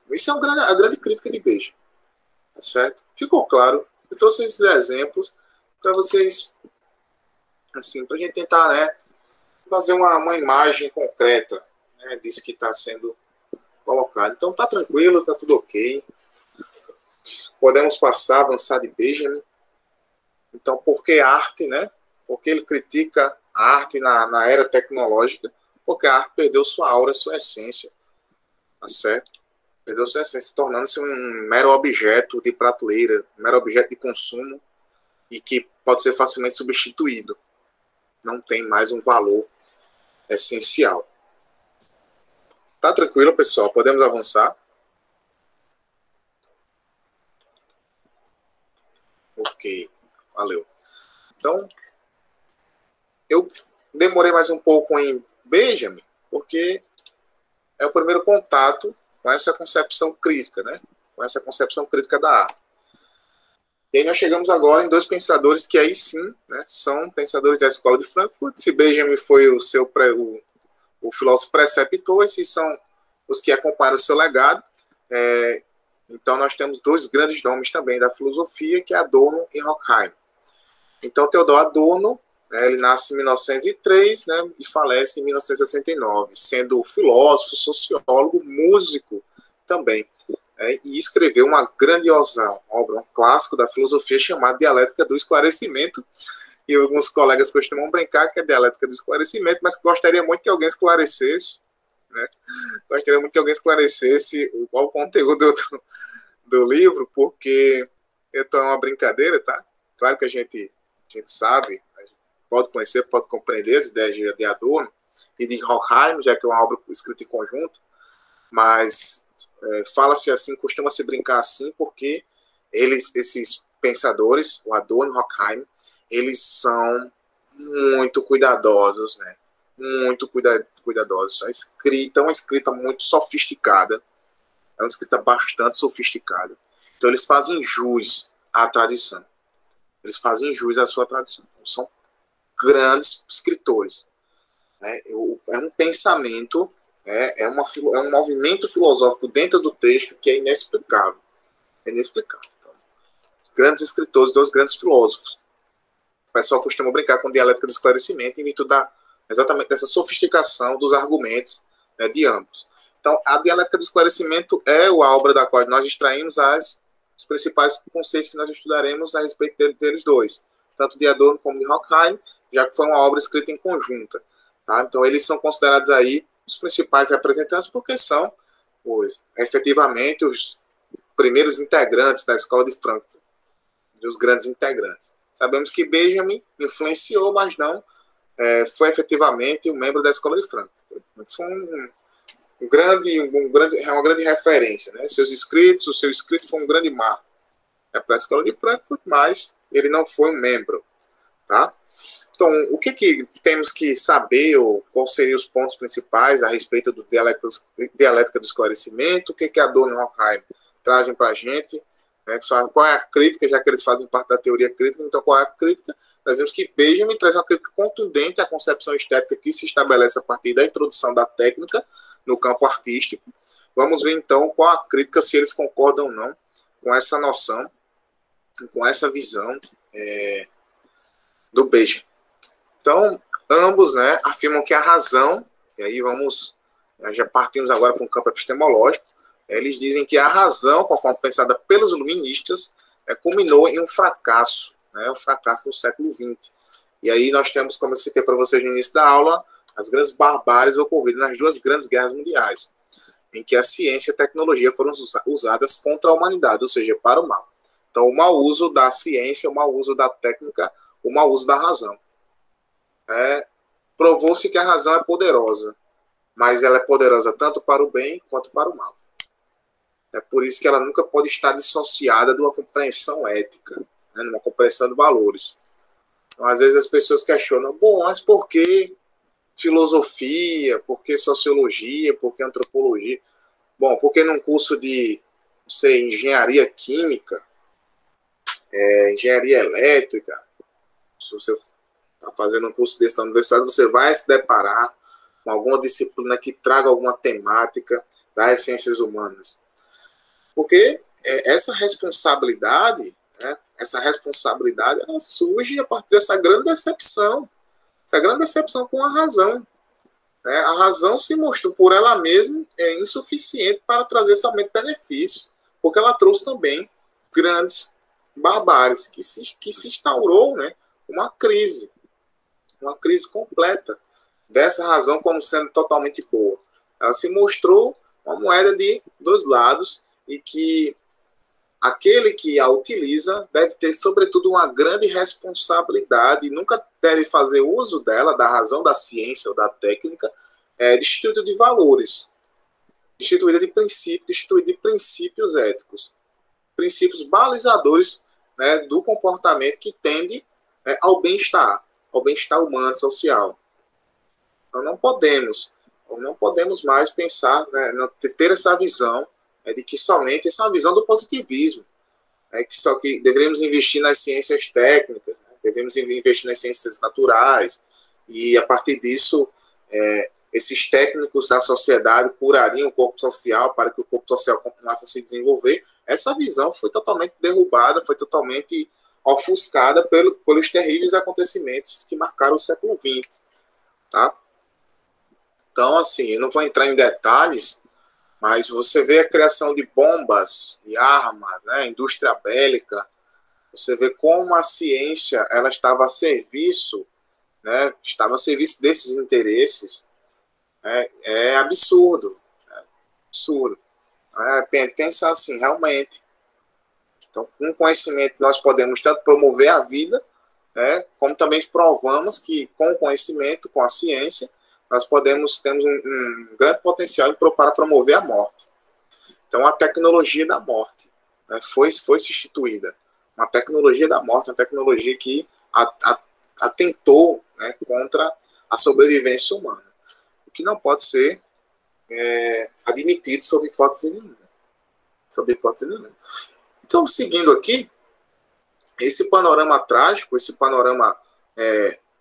Isso é a grande crítica de Benjamin. Tá certo? Ficou claro? Eu trouxe esses exemplos para vocês, assim, para a gente tentar, né, fazer uma imagem concreta, né, disso que está sendo colocado. Então tá tranquilo, tá tudo ok. Podemos avançar de Benjamin. Então, por que arte, né? Porque ele critica a arte na era tecnológica, porque a arte perdeu sua aura, sua essência, tá certo? Perdeu sua essência, tornando-se um mero objeto de prateleira, um mero objeto de consumo e que pode ser facilmente substituído. Não tem mais um valor essencial. Tá tranquilo, pessoal? Podemos avançar? Ok, valeu. Então, eu demorei mais um pouco em Benjamin, porque é o primeiro contato com essa concepção crítica, né? Com essa concepção crítica da arte. E aí nós chegamos agora em dois pensadores que aí sim, né, são pensadores da escola de Frankfurt. Se Benjamin foi o filósofo preceptor, esses são os que acompanharam o seu legado. Então nós temos dois grandes nomes também da filosofia, que é Adorno e Horkheim. Então Theodor Adorno, né, ele nasce em 1903, né, e falece em 1969, sendo filósofo, sociólogo, músico também. E escreveu uma grandiosa obra, um clássico da filosofia chamado Dialética do Esclarecimento, e alguns colegas costumam brincar que é Dialética do Esclarecimento, mas gostaria muito que alguém esclarecesse, né? Gostaria muito que alguém esclarecesse qual o conteúdo do livro, porque então é uma brincadeira, tá? Claro que a gente sabe, a gente pode conhecer, pode compreender as ideias de Adorno e de Horkheim, já que é uma obra escrita em conjunto, mas fala-se assim, costuma-se brincar assim, porque esses pensadores, o Adorno e o Horkheim, eles são muito cuidadosos, né? Muito cuidadosos. A escrita é uma escrita muito sofisticada, é uma escrita bastante sofisticada. Então eles fazem jus à tradição. Eles fazem jus à sua tradição. São grandes escritores. Né? É um pensamento, é um movimento filosófico dentro do texto que é inexplicável. É inexplicável. Então, grandes escritores, dois grandes filósofos. O pessoal costuma brincar com dialética do esclarecimento em virtude exatamente dessa sofisticação dos argumentos, né, de ambos. Então, a dialética do esclarecimento é a obra da qual nós extraímos os principais conceitos que nós estudaremos a respeito deles dois, tanto de Adorno como de Horkheim, já que foi uma obra escrita em conjunta. Tá? Então, eles são considerados aí os principais representantes porque são, efetivamente, os primeiros integrantes da Escola de Frankfurt, os grandes integrantes. Sabemos que Benjamin influenciou, mas não foi efetivamente um membro da Escola de Frankfurt. Foi uma grande referência. Né? O seu escrito foi um grande marco para a Escola de Frankfurt, mas ele não foi um membro. Tá? Então, o que temos que saber, ou quais seriam os pontos principais a respeito do dialética do esclarecimento, o que Adorno e Horkheim trazem para a gente, né? Qual é a crítica, já que eles fazem parte da teoria crítica, então qual é a crítica? Nós vemos que Benjamin traz uma crítica contundente à concepção estética que se estabelece a partir da introdução da técnica no campo artístico. Vamos ver, então, qual a crítica, se eles concordam ou não com essa noção, com essa visão do Benjamin. Então, ambos, né, afirmam que a razão, e aí já partimos agora para um campo epistemológico, eles dizem que a razão, conforme pensada pelos iluministas, culminou em um fracasso, né, um fracasso no século XX. E aí nós temos, como eu citei para vocês no início da aula, as grandes barbáries ocorridas nas duas grandes guerras mundiais, em que a ciência e a tecnologia foram usadas contra a humanidade, ou seja, para o mal. Então, o mau uso da ciência, o mau uso da técnica, o mau uso da razão. Provou-se que a razão é poderosa, mas ela é poderosa tanto para o bem quanto para o mal. É por isso que ela nunca pode estar dissociada de uma compreensão ética, né, de uma compreensão de valores. Então, às vezes as pessoas questionam, mas por que filosofia, por que sociologia, por que antropologia? Bom, porque num curso de, engenharia química, engenharia elétrica, se você está fazendo um curso desse na universidade, você vai se deparar com alguma disciplina que traga alguma temática das ciências humanas. Porque essa responsabilidade, né, ela surge a partir dessa grande decepção com a razão. Né? A razão se mostrou por ela mesma insuficiente para trazer somente benefícios, porque ela trouxe também grandes barbáries, que se instaurou, né, uma crise completa dessa razão como sendo totalmente boa. Ela se mostrou uma moeda de dois lados e que aquele que a utiliza deve ter, sobretudo, uma grande responsabilidade e nunca deve fazer uso dela, da razão, da ciência ou da técnica, destituída de valores, destituída de princípios éticos, princípios balizadores, né, do comportamento que tende, né, ao bem-estar humano, social. Então não podemos mais pensar, né, ter essa visão de que somente essa é uma visão do positivismo, que devemos investir nas ciências técnicas, né, devemos investir nas ciências naturais, e a partir disso esses técnicos da sociedade curariam o corpo social para que o corpo social continuasse a se desenvolver. Essa visão foi totalmente derrubada, foi totalmente ofuscada pelos terríveis acontecimentos que marcaram o século XX. Tá? Então, assim, eu não vou entrar em detalhes, mas você vê a criação de bombas, de armas, né, indústria bélica, você vê como a ciência ela estava a serviço, né, desses interesses. É absurdo. Absurdo. Pensar assim, realmente. Então, com conhecimento, nós podemos tanto promover a vida, né, como também provamos que, com o conhecimento, com a ciência, nós temos um grande potencial para promover a morte. Então, a tecnologia da morte, né, foi instituída. Uma tecnologia da morte, uma tecnologia que atentou, né, contra a sobrevivência humana. O que não pode ser admitido sob hipótese nenhuma. Então, seguindo aqui, esse panorama trágico, esse panorama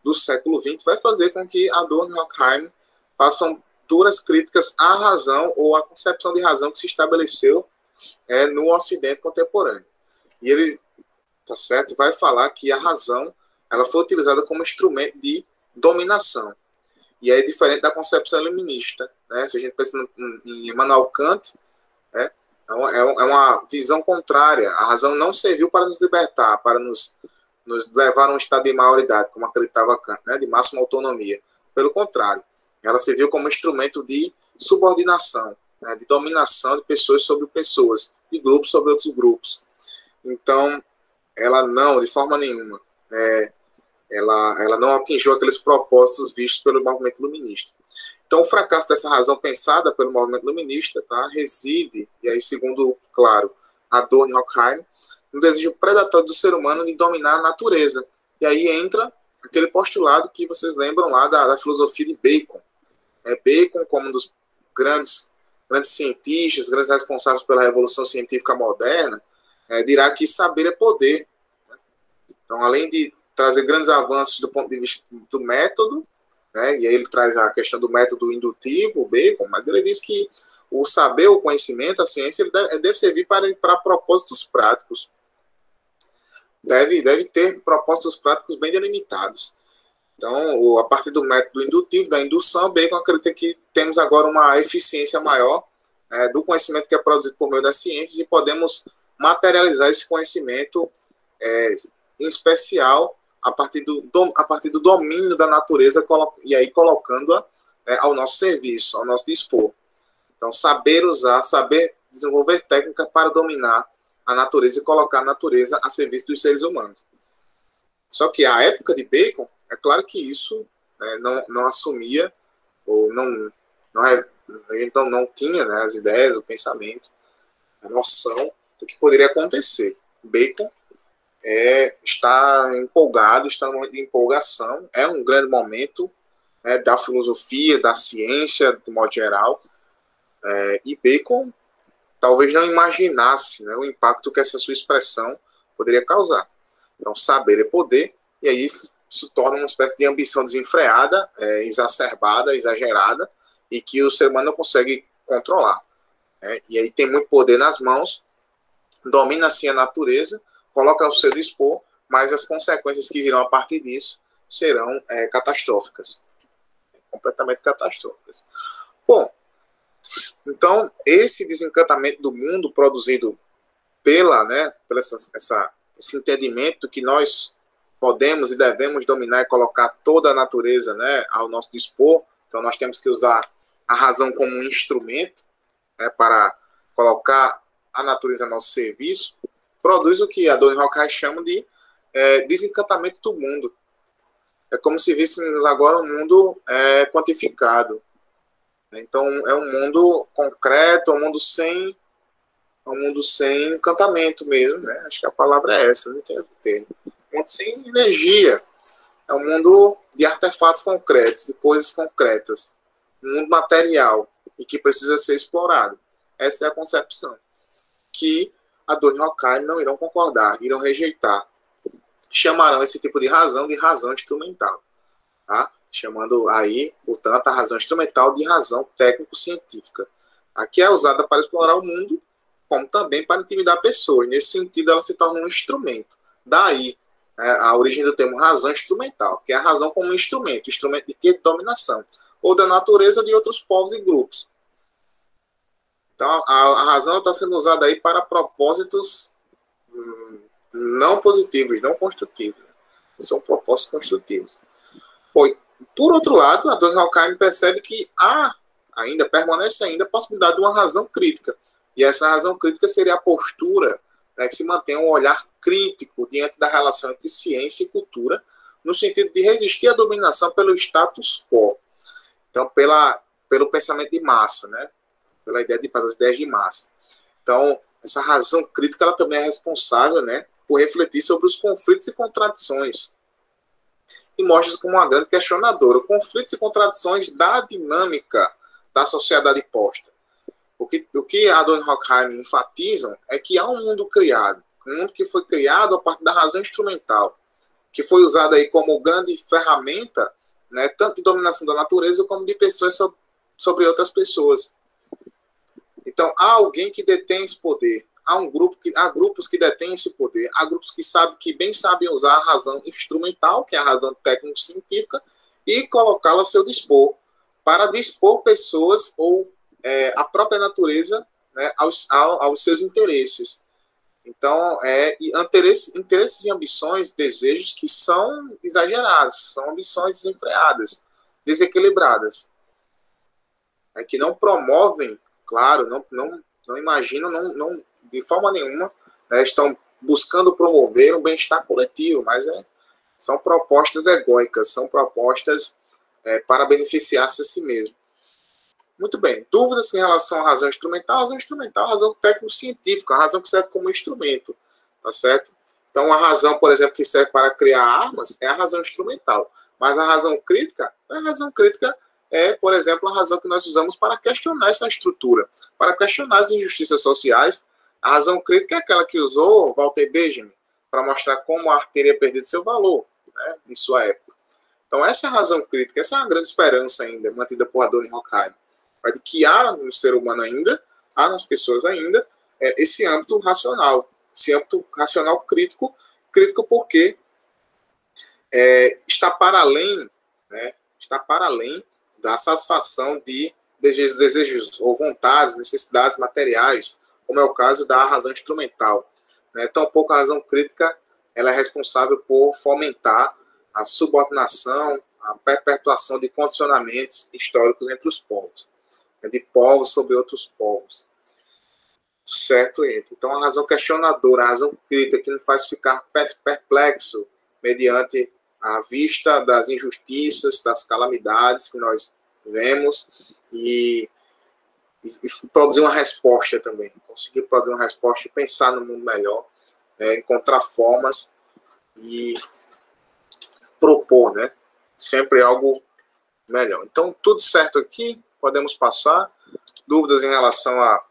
do século XX vai fazer com que Adorno e Horkheim façam duras críticas à razão ou à concepção de razão que se estabeleceu no Ocidente contemporâneo. E ele, tá certo, vai falar que a razão ela foi utilizada como instrumento de dominação. E é diferente da concepção iluminista. Né? Se a gente pensa em Immanuel Kant, é uma visão contrária. A razão não serviu para nos libertar, para nos levar a um estado de maioridade, como acreditava Kant, né? De máxima autonomia. Pelo contrário, ela serviu como instrumento de subordinação, né? De dominação de pessoas sobre pessoas, de grupos sobre outros grupos. Então, ela não, de forma nenhuma, ela não atingiu aqueles propósitos vistos pelo movimento iluminista. Então, o fracasso dessa razão pensada pelo movimento iluminista, tá, reside, e aí, segundo, claro, Adorno e Horkheim, no desejo predatório do ser humano de dominar a natureza. E aí entra aquele postulado que vocês lembram lá da filosofia de Bacon. Bacon, como um dos grandes cientistas, grandes responsáveis pela revolução científica moderna, dirá que saber é poder. Então, além de trazer grandes avanços do ponto de vista do método, né, e aí ele traz a questão do método indutivo, o Bacon, mas ele diz que o saber, o conhecimento, a ciência, ele deve servir para propósitos práticos. Deve ter propósitos práticos bem delimitados. Então, a partir do método indutivo, da indução, Bacon acredita que temos agora uma eficiência maior do conhecimento que é produzido por meio das ciências e podemos materializar esse conhecimento, em especial, a partir do domínio da natureza e aí colocando-a ao nosso serviço, ao nosso dispor. Então, saber usar, saber desenvolver técnica para dominar a natureza e colocar a natureza a serviço dos seres humanos. Só que a época de Bacon, é claro que isso não assumia, ou então não tinha, né, as ideias, o pensamento, a noção do que poderia acontecer. Bacon está empolgado, está num momento de empolgação, é um grande momento da filosofia, da ciência, de modo geral, e Bacon talvez não imaginasse, né, o impacto que essa sua expressão poderia causar. Então, saber é poder, e aí isso torna uma espécie de ambição desenfreada, exacerbada, exagerada, e que o ser humano não consegue controlar. E aí tem muito poder nas mãos, domina assim a natureza, coloca ao seu dispor, mas as consequências que virão a partir disso serão catastróficas. Completamente catastróficas. Bom, então, esse desencantamento do mundo produzido pelo esse entendimento que nós podemos e devemos dominar e colocar toda a natureza, né, ao nosso dispor, então nós temos que usar a razão como um instrumento, para colocar a natureza a nosso serviço, produz o que Adorno e Horkheim chamam de desencantamento do mundo. É como se víssemos agora um mundo quantificado. Então, é um mundo concreto, um mundo sem encantamento mesmo, né? Acho que a palavra é essa, não tem outro termo. Um mundo sem energia. É um mundo de artefatos concretos, de coisas concretas. Um mundo material e que precisa ser explorado. Essa é a concepção que Adorno e Horkheim não irão concordar, irão rejeitar. Chamarão esse tipo de razão instrumental. Tá? Chamando aí, portanto, a razão instrumental de razão técnico-científica. Aqui é usada para explorar o mundo, como também para intimidar pessoas. Nesse sentido, ela se torna um instrumento. Daí, a origem do termo razão instrumental, que é a razão como um instrumento de quê? De dominação, ou da natureza de outros povos e grupos. Então, a razão está sendo usada aí para propósitos não positivos, não construtivos. São propósitos construtivos. Por outro lado, Adorno e Horkheim percebe que permanece ainda a possibilidade de uma razão crítica. E essa razão crítica seria a postura, né, que se mantém um olhar crítico diante da relação entre ciência e cultura, no sentido de resistir à dominação pelo status quo. Então, pelo pensamento de massa, né, pela ideia das ideias de massa. Então, essa razão crítica ela também é responsável, né, por refletir sobre os conflitos e contradições. E mostra-se como uma grande questionadora. Conflitos e contradições da dinâmica da sociedade posta. O que Adorno e Horkheim enfatizam é que há um mundo criado, um mundo que foi criado a partir da razão instrumental. que foi usada aí como grande ferramenta, né, tanto de dominação da natureza como de pessoas sobre outras pessoas. Então, há alguém que detém esse poder, há grupos que detêm esse poder, há grupos que bem sabem usar a razão instrumental, que é a razão técnico-científica, e colocá-la a seu dispor, para dispor pessoas ou a própria natureza, né, aos seus interesses. Então, interesses e ambições, desejos que são exagerados, são ambições desenfreadas, desequilibradas, que não promovem, claro, não imaginam, de forma nenhuma, né, estão buscando promover um bem-estar coletivo, mas são propostas egóicas, são propostas para beneficiar-se a si mesmo. Muito bem. Dúvidas em relação à razão instrumental, razão técnico-científica, a razão que serve como instrumento, tá certo? Então, a razão, por exemplo, que serve para criar armas é a razão instrumental. Mas a razão crítica, por exemplo, a razão que nós usamos para questionar essa estrutura, para questionar as injustiças sociais. A razão crítica é aquela que usou Walter Benjamin para mostrar como a arte teria perdido seu valor, né, em sua época. Então, essa é a razão crítica, essa é uma grande esperança ainda, mantida por Adorno e Horkheim, de que há no ser humano ainda, há nas pessoas ainda, esse âmbito racional crítico porque está para além, né, da satisfação de desejos ou vontades, necessidades materiais, como é o caso da razão instrumental. Né? Tampouco a razão crítica ela é responsável por fomentar a subordinação, a perpetuação de condicionamentos históricos entre os povos, de povos sobre outros povos. Certo, gente? Então, a razão questionadora, a razão crítica, que nos faz ficar perplexo mediante a vista das injustiças, das calamidades que nós vemos e produzir uma resposta também. Conseguir produzir uma resposta e pensar no mundo melhor, encontrar formas e propor, né? Sempre algo melhor. Então, tudo certo aqui, podemos passar. Dúvidas em relação à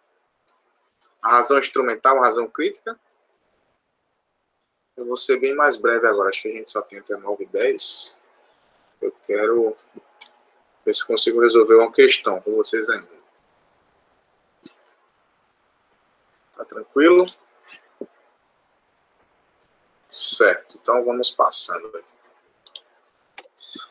razão instrumental, a razão crítica? Eu vou ser bem mais breve agora, acho que a gente só tem até 9h10. Eu quero ver se consigo resolver uma questão com vocês ainda. Tá tranquilo? Certo, então vamos passando.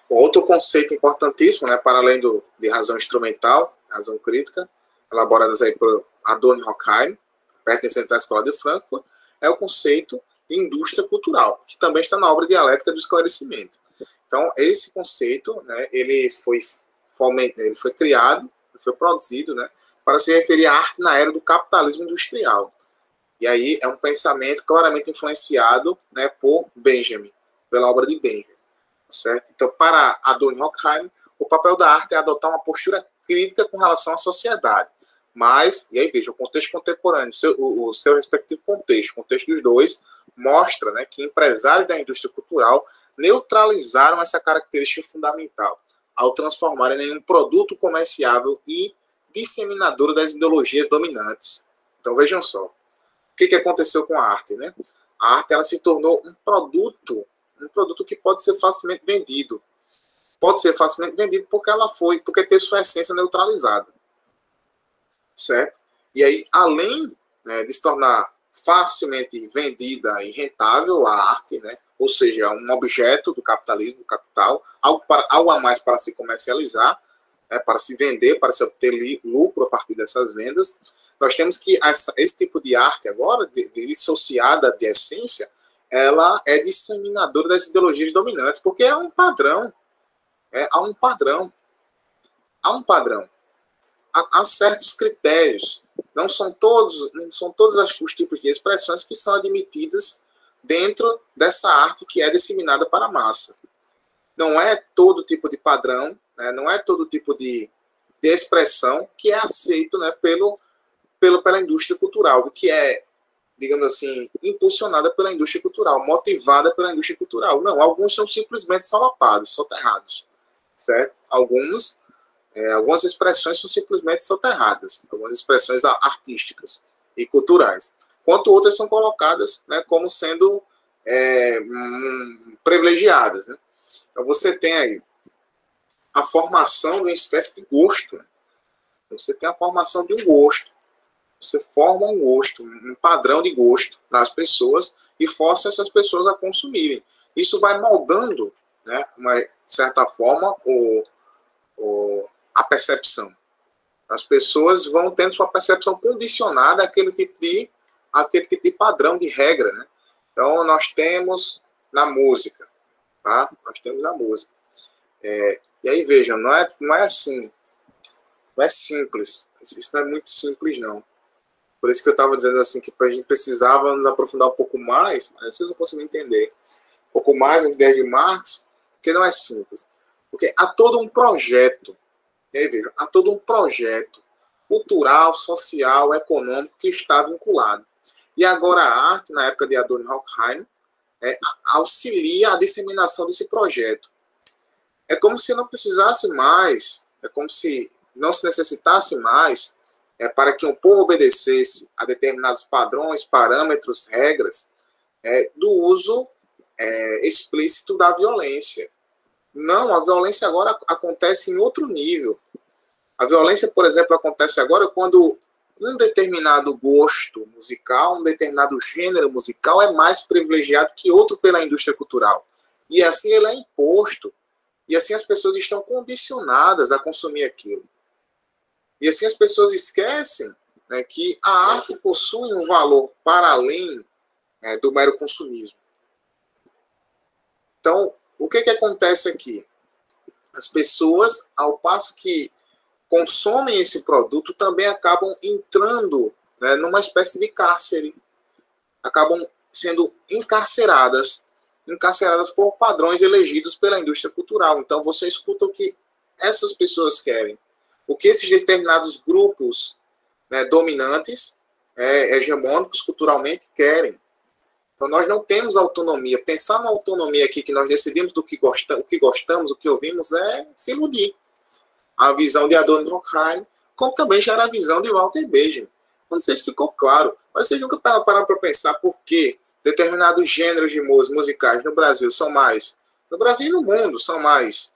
Outro conceito importantíssimo, né, para além de razão instrumental, razão crítica, elaboradas aí por Adorno e Horkheim, pertencentes à Escola de Frankfurt, é o conceito de indústria cultural, que também está na obra Dialética do Esclarecimento. Então, esse conceito, né, ele foi criado, foi produzido, né, para se referir à arte na era do capitalismo industrial. E aí é um pensamento claramente influenciado, né, por Benjamin, pela obra de Benjamin. Certo? Então, para Adorno e Horkheim, o papel da arte é adotar uma postura crítica com relação à sociedade. Mas, e aí veja, o contexto contemporâneo, o seu respectivo contexto, o contexto dos dois, mostra, né, que empresários da indústria cultural neutralizaram essa característica fundamental ao transformarem em um produto comerciável e disseminador das ideologias dominantes. Então, vejam só. O que aconteceu com a arte? Né? A arte ela se tornou um produto que pode ser facilmente vendido. Pode ser facilmente vendido porque teve sua essência neutralizada. Certo? E aí, além, né, de se tornar facilmente vendida e rentável a arte, né, ou seja, um objeto do capitalismo, do capital, algo a mais para se comercializar, né, para se vender, para se obter lucro a partir dessas vendas, nós temos que esse tipo de arte agora, dissociada de essência, ela é disseminadora das ideologias dominantes, porque há um padrão. Há um padrão. Há certos critérios. Não são todos os tipos de expressões que são admitidas dentro dessa arte que é disseminada para a massa. Não é todo tipo de padrão, né, não é todo tipo de expressão que é aceito, né, pela indústria cultural, que é, digamos assim, impulsionada pela indústria cultural, motivada pela indústria cultural. Não, alguns são simplesmente solapados, soterrados, certo? Algumas expressões são simplesmente soterradas, algumas expressões artísticas e culturais, enquanto outras são colocadas, né, como sendo privilegiadas, né? Então você tem aí a formação de uma espécie de gosto, né? Você tem a formação de um gosto, você forma um gosto, um padrão de gosto nas pessoas e força essas pessoas a consumirem. Isso vai moldando, né, de certa forma, a percepção. As pessoas vão tendo sua percepção condicionada àquele tipo de padrão, de regra, né? Então, nós temos na música, tá? Nós temos na música. E aí, vejam, não é assim, não é simples. Isso não é muito simples, não. Por isso que eu estava dizendo assim, que a gente precisava nos aprofundar um pouco mais, mas vocês não conseguem entender um pouco mais as ideias de Marx, porque não é simples. Porque há todo um projeto, e aí, vejam, há todo um projeto cultural, social, econômico que está vinculado. E agora a arte, na época de Adorno e Horkheim, auxilia a disseminação desse projeto. É como se não precisasse mais, é como se não se necessitasse mais para que um povo obedecesse a determinados padrões, parâmetros, regras do uso explícito da violência. Não, a violência agora acontece em outro nível. A violência, por exemplo, acontece agora quando um determinado gosto musical, um determinado gênero musical é mais privilegiado que outro pela indústria cultural. E assim ele é imposto. E assim as pessoas estão condicionadas a consumir aquilo. E assim as pessoas esquecem, né, que a arte possui um valor para além do mero consumismo. Então, o que acontece aqui? As pessoas, ao passo que consomem esse produto, também acabam entrando, né, numa espécie de cárcere. Acabam sendo encarceradas por padrões elegidos pela indústria cultural. Então, você escuta o que essas pessoas querem. O que esses determinados grupos, né, dominantes, hegemônicos culturalmente querem. Então, nós não temos autonomia. Pensar na autonomia aqui, que nós decidimos o que gostamos, o que ouvimos, é se iludir. A visão de Adorno e Horkheim, como também já era a visão de Walter Benjamin. Não sei se ficou claro, mas vocês nunca pararam para pensar por que determinados gêneros de musicais no Brasil são mais, no Brasil e no mundo, são mais,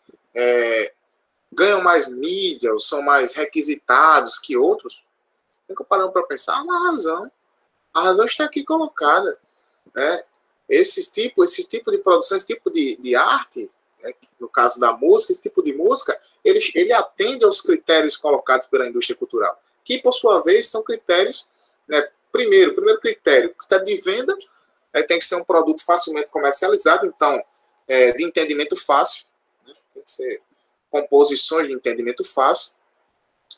ganham mais mídia, ou são mais requisitados que outros? Nunca pararam para pensar na razão. A razão está aqui colocada. Né? Esse tipo de produção, esse tipo de arte, né, no caso da música, esse tipo de música, ele atende aos critérios colocados pela indústria cultural, que, por sua vez, são critérios, né, primeiro critério de venda, tem que ser um produto facilmente comercializado, então, de entendimento fácil, né, tem que ser composições de entendimento fácil,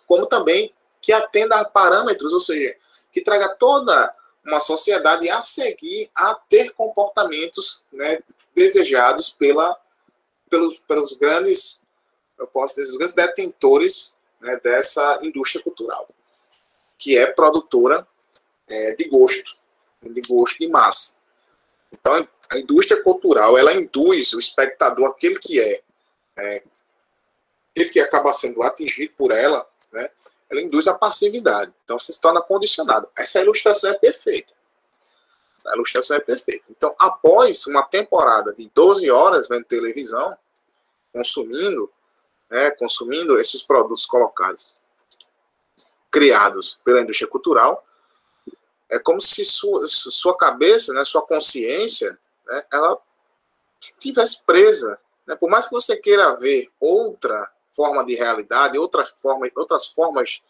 como também que atenda a parâmetros, ou seja, que traga toda uma sociedade a seguir a ter comportamentos, né, desejados pelos grandes, eu posso dizer, os grandes detentores, né, dessa indústria cultural, que é produtora de gosto de massa. Então, a indústria cultural, ela induz o espectador, aquele que acaba sendo atingido por ela, né, ela induz a passividade. Então, você se torna condicionado. Essa ilustração é perfeita. Então, após uma temporada de 12 horas vendo televisão, consumindo esses produtos criados pela indústria cultural, é como se sua cabeça, né, sua consciência, né, ela estivesse presa. Né? Por mais que você queira ver outra forma de realidade, outras formas,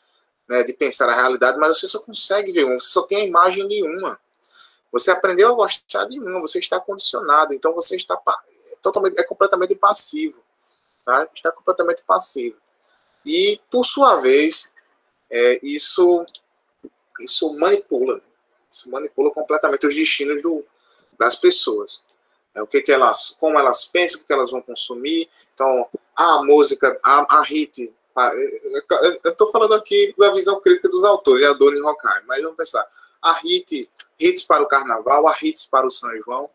né, de pensar a realidade, mas você só consegue ver uma, você só tem a imagem de uma. Você aprendeu a gostar de uma, você está condicionado, então você está completamente passivo. Tá? Está completamente passivo. E, por sua vez, isso manipula completamente os destinos das pessoas. Como elas pensam, o que elas vão consumir. Então, a música, a hit. Eu estou falando aqui da visão crítica dos autores, Adorno e Horkheim, mas vamos pensar. Hits para o carnaval, há hits para o São João,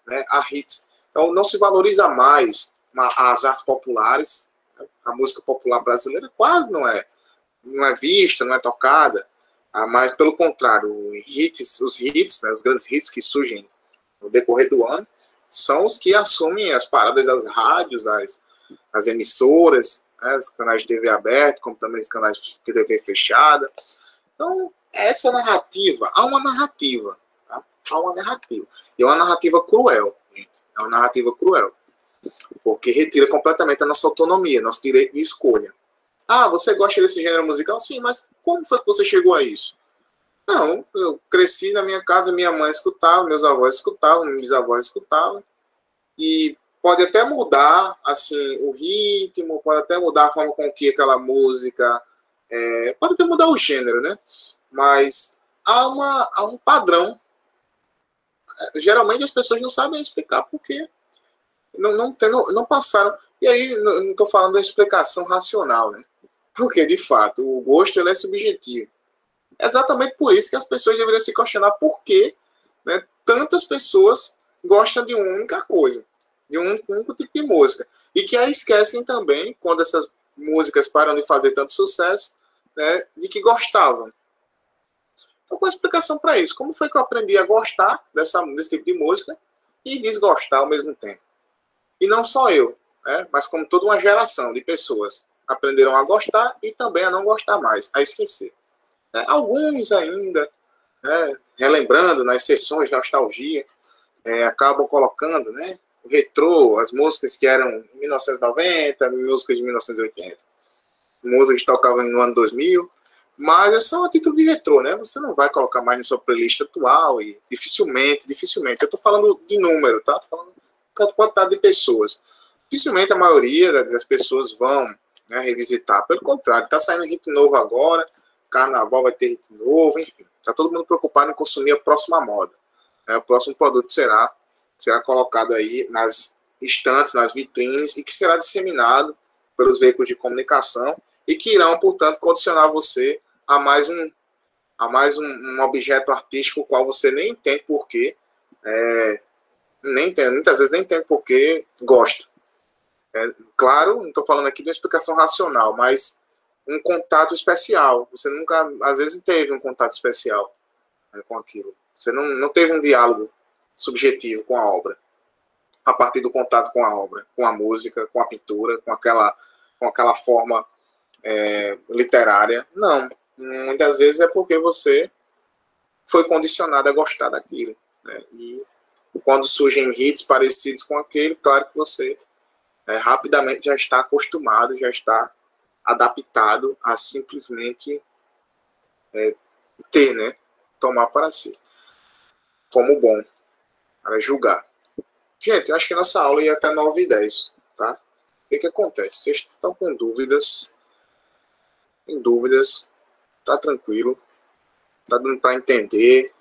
né? Há hits. Então, não se valoriza mais as artes populares. A música popular brasileira quase não é vista, não é tocada, mas, pelo contrário, os hits, né, os grandes hits que surgem no decorrer do ano, são os que assumem as paradas das rádios, das emissoras, né, os canais de TV aberto, como também os canais de TV fechada. Então, essa narrativa, há uma narrativa, tá? Há uma narrativa. E é uma narrativa cruel, gente. É uma narrativa cruel. Porque retira completamente a nossa autonomia, nosso direito de escolha. Ah, você gosta desse gênero musical? Sim, mas como foi que você chegou a isso? Não, eu cresci na minha casa, minha mãe escutava, meus avós escutavam, meus bisavós escutavam. E pode até mudar assim, o ritmo, pode até mudar a forma com que aquela música... pode até mudar o gênero, né? Mas há um padrão. Geralmente as pessoas não sabem explicar por quê. Não passaram. E aí, não estou falando da explicação racional, né? Porque, de fato, o gosto ele é subjetivo. É exatamente por isso que as pessoas deveriam se questionar por que, né, tantas pessoas gostam de uma única coisa, de um único tipo de música. E que aí esquecem também, quando essas músicas param de fazer tanto sucesso, né, de que gostavam. Então, qual a explicação para isso? Como foi que eu aprendi a gostar desse tipo de música e desgostar ao mesmo tempo? E não só eu, né, mas como toda uma geração de pessoas aprenderam a gostar e também a não gostar mais, a esquecer. Alguns ainda, né, relembrando nas sessões de nostalgia, acabam colocando, né, o retrô, as músicas que eram em 1990, músicas de 1980, músicas que tocavam no ano 2000, mas é só a título de retrô, né? Você não vai colocar mais na sua playlist atual e dificilmente, eu estou falando de número, tá? Estou falando de quantidade de pessoas. Dificilmente a maioria das pessoas vão, né, revisitar. Pelo contrário, está saindo hit novo agora, carnaval vai ter hit novo, enfim. Está todo mundo preocupado em consumir a próxima moda. O próximo produto será colocado aí nas estantes, nas vitrines, e que será disseminado pelos veículos de comunicação e que irão, portanto, condicionar você a mais um objeto artístico, o qual você nem entende porquê, muitas vezes nem entende porquê gosta. Claro, não estou falando aqui de uma explicação racional, mas um contato especial. Você nunca, às vezes, teve um contato especial, né, com aquilo. Você não teve um diálogo subjetivo com a obra, a partir do contato com a obra, com a música, com a pintura, com aquela forma literária. Não. Muitas vezes é porque você foi condicionado a gostar daquilo, né? E quando surgem hits parecidos com aquele, claro que você rapidamente já está acostumado, já está adaptado a simplesmente ter, né? Tomar para si como bom, para julgar. Gente, eu acho que nossa aula ia até 9h10, tá? O que acontece? Vocês estão com dúvidas? Tem dúvidas? Tá tranquilo? Tá dando para entender?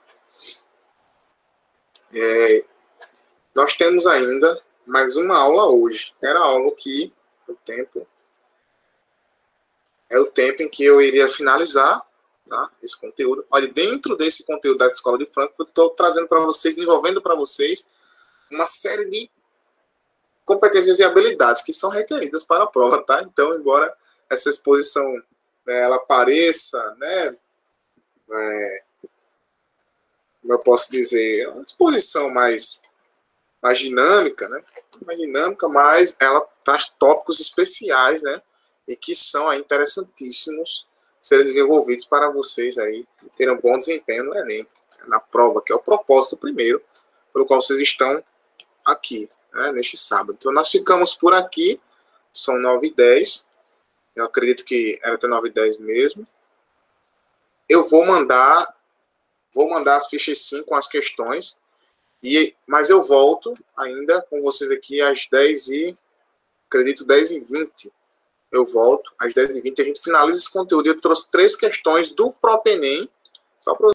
Nós temos ainda mais uma aula hoje. Era a aula que o tempo em que eu iria finalizar, tá, esse conteúdo. Olha, dentro desse conteúdo da Escola de Frankfurt, estou trazendo para vocês, desenvolvendo para vocês uma série de competências e habilidades que são requeridas para a prova, tá? Então, embora essa exposição, né, ela pareça, né, como eu posso dizer, uma exposição mais dinâmica, né? Mais dinâmica, mas ela traz tópicos especiais, né? E que são interessantíssimos serem desenvolvidos para vocês aí terem um bom desempenho no Enem, na prova, que é o propósito primeiro pelo qual vocês estão aqui, né, neste sábado. Então nós ficamos por aqui, são 9h10, eu acredito que era até 9h10 mesmo. Eu vou mandar as fichas sim com as questões, mas eu volto ainda com vocês aqui às 10h20. Eu volto às 10h20, a gente finaliza esse conteúdo. Eu trouxe 3 questões do próprio Enem, só para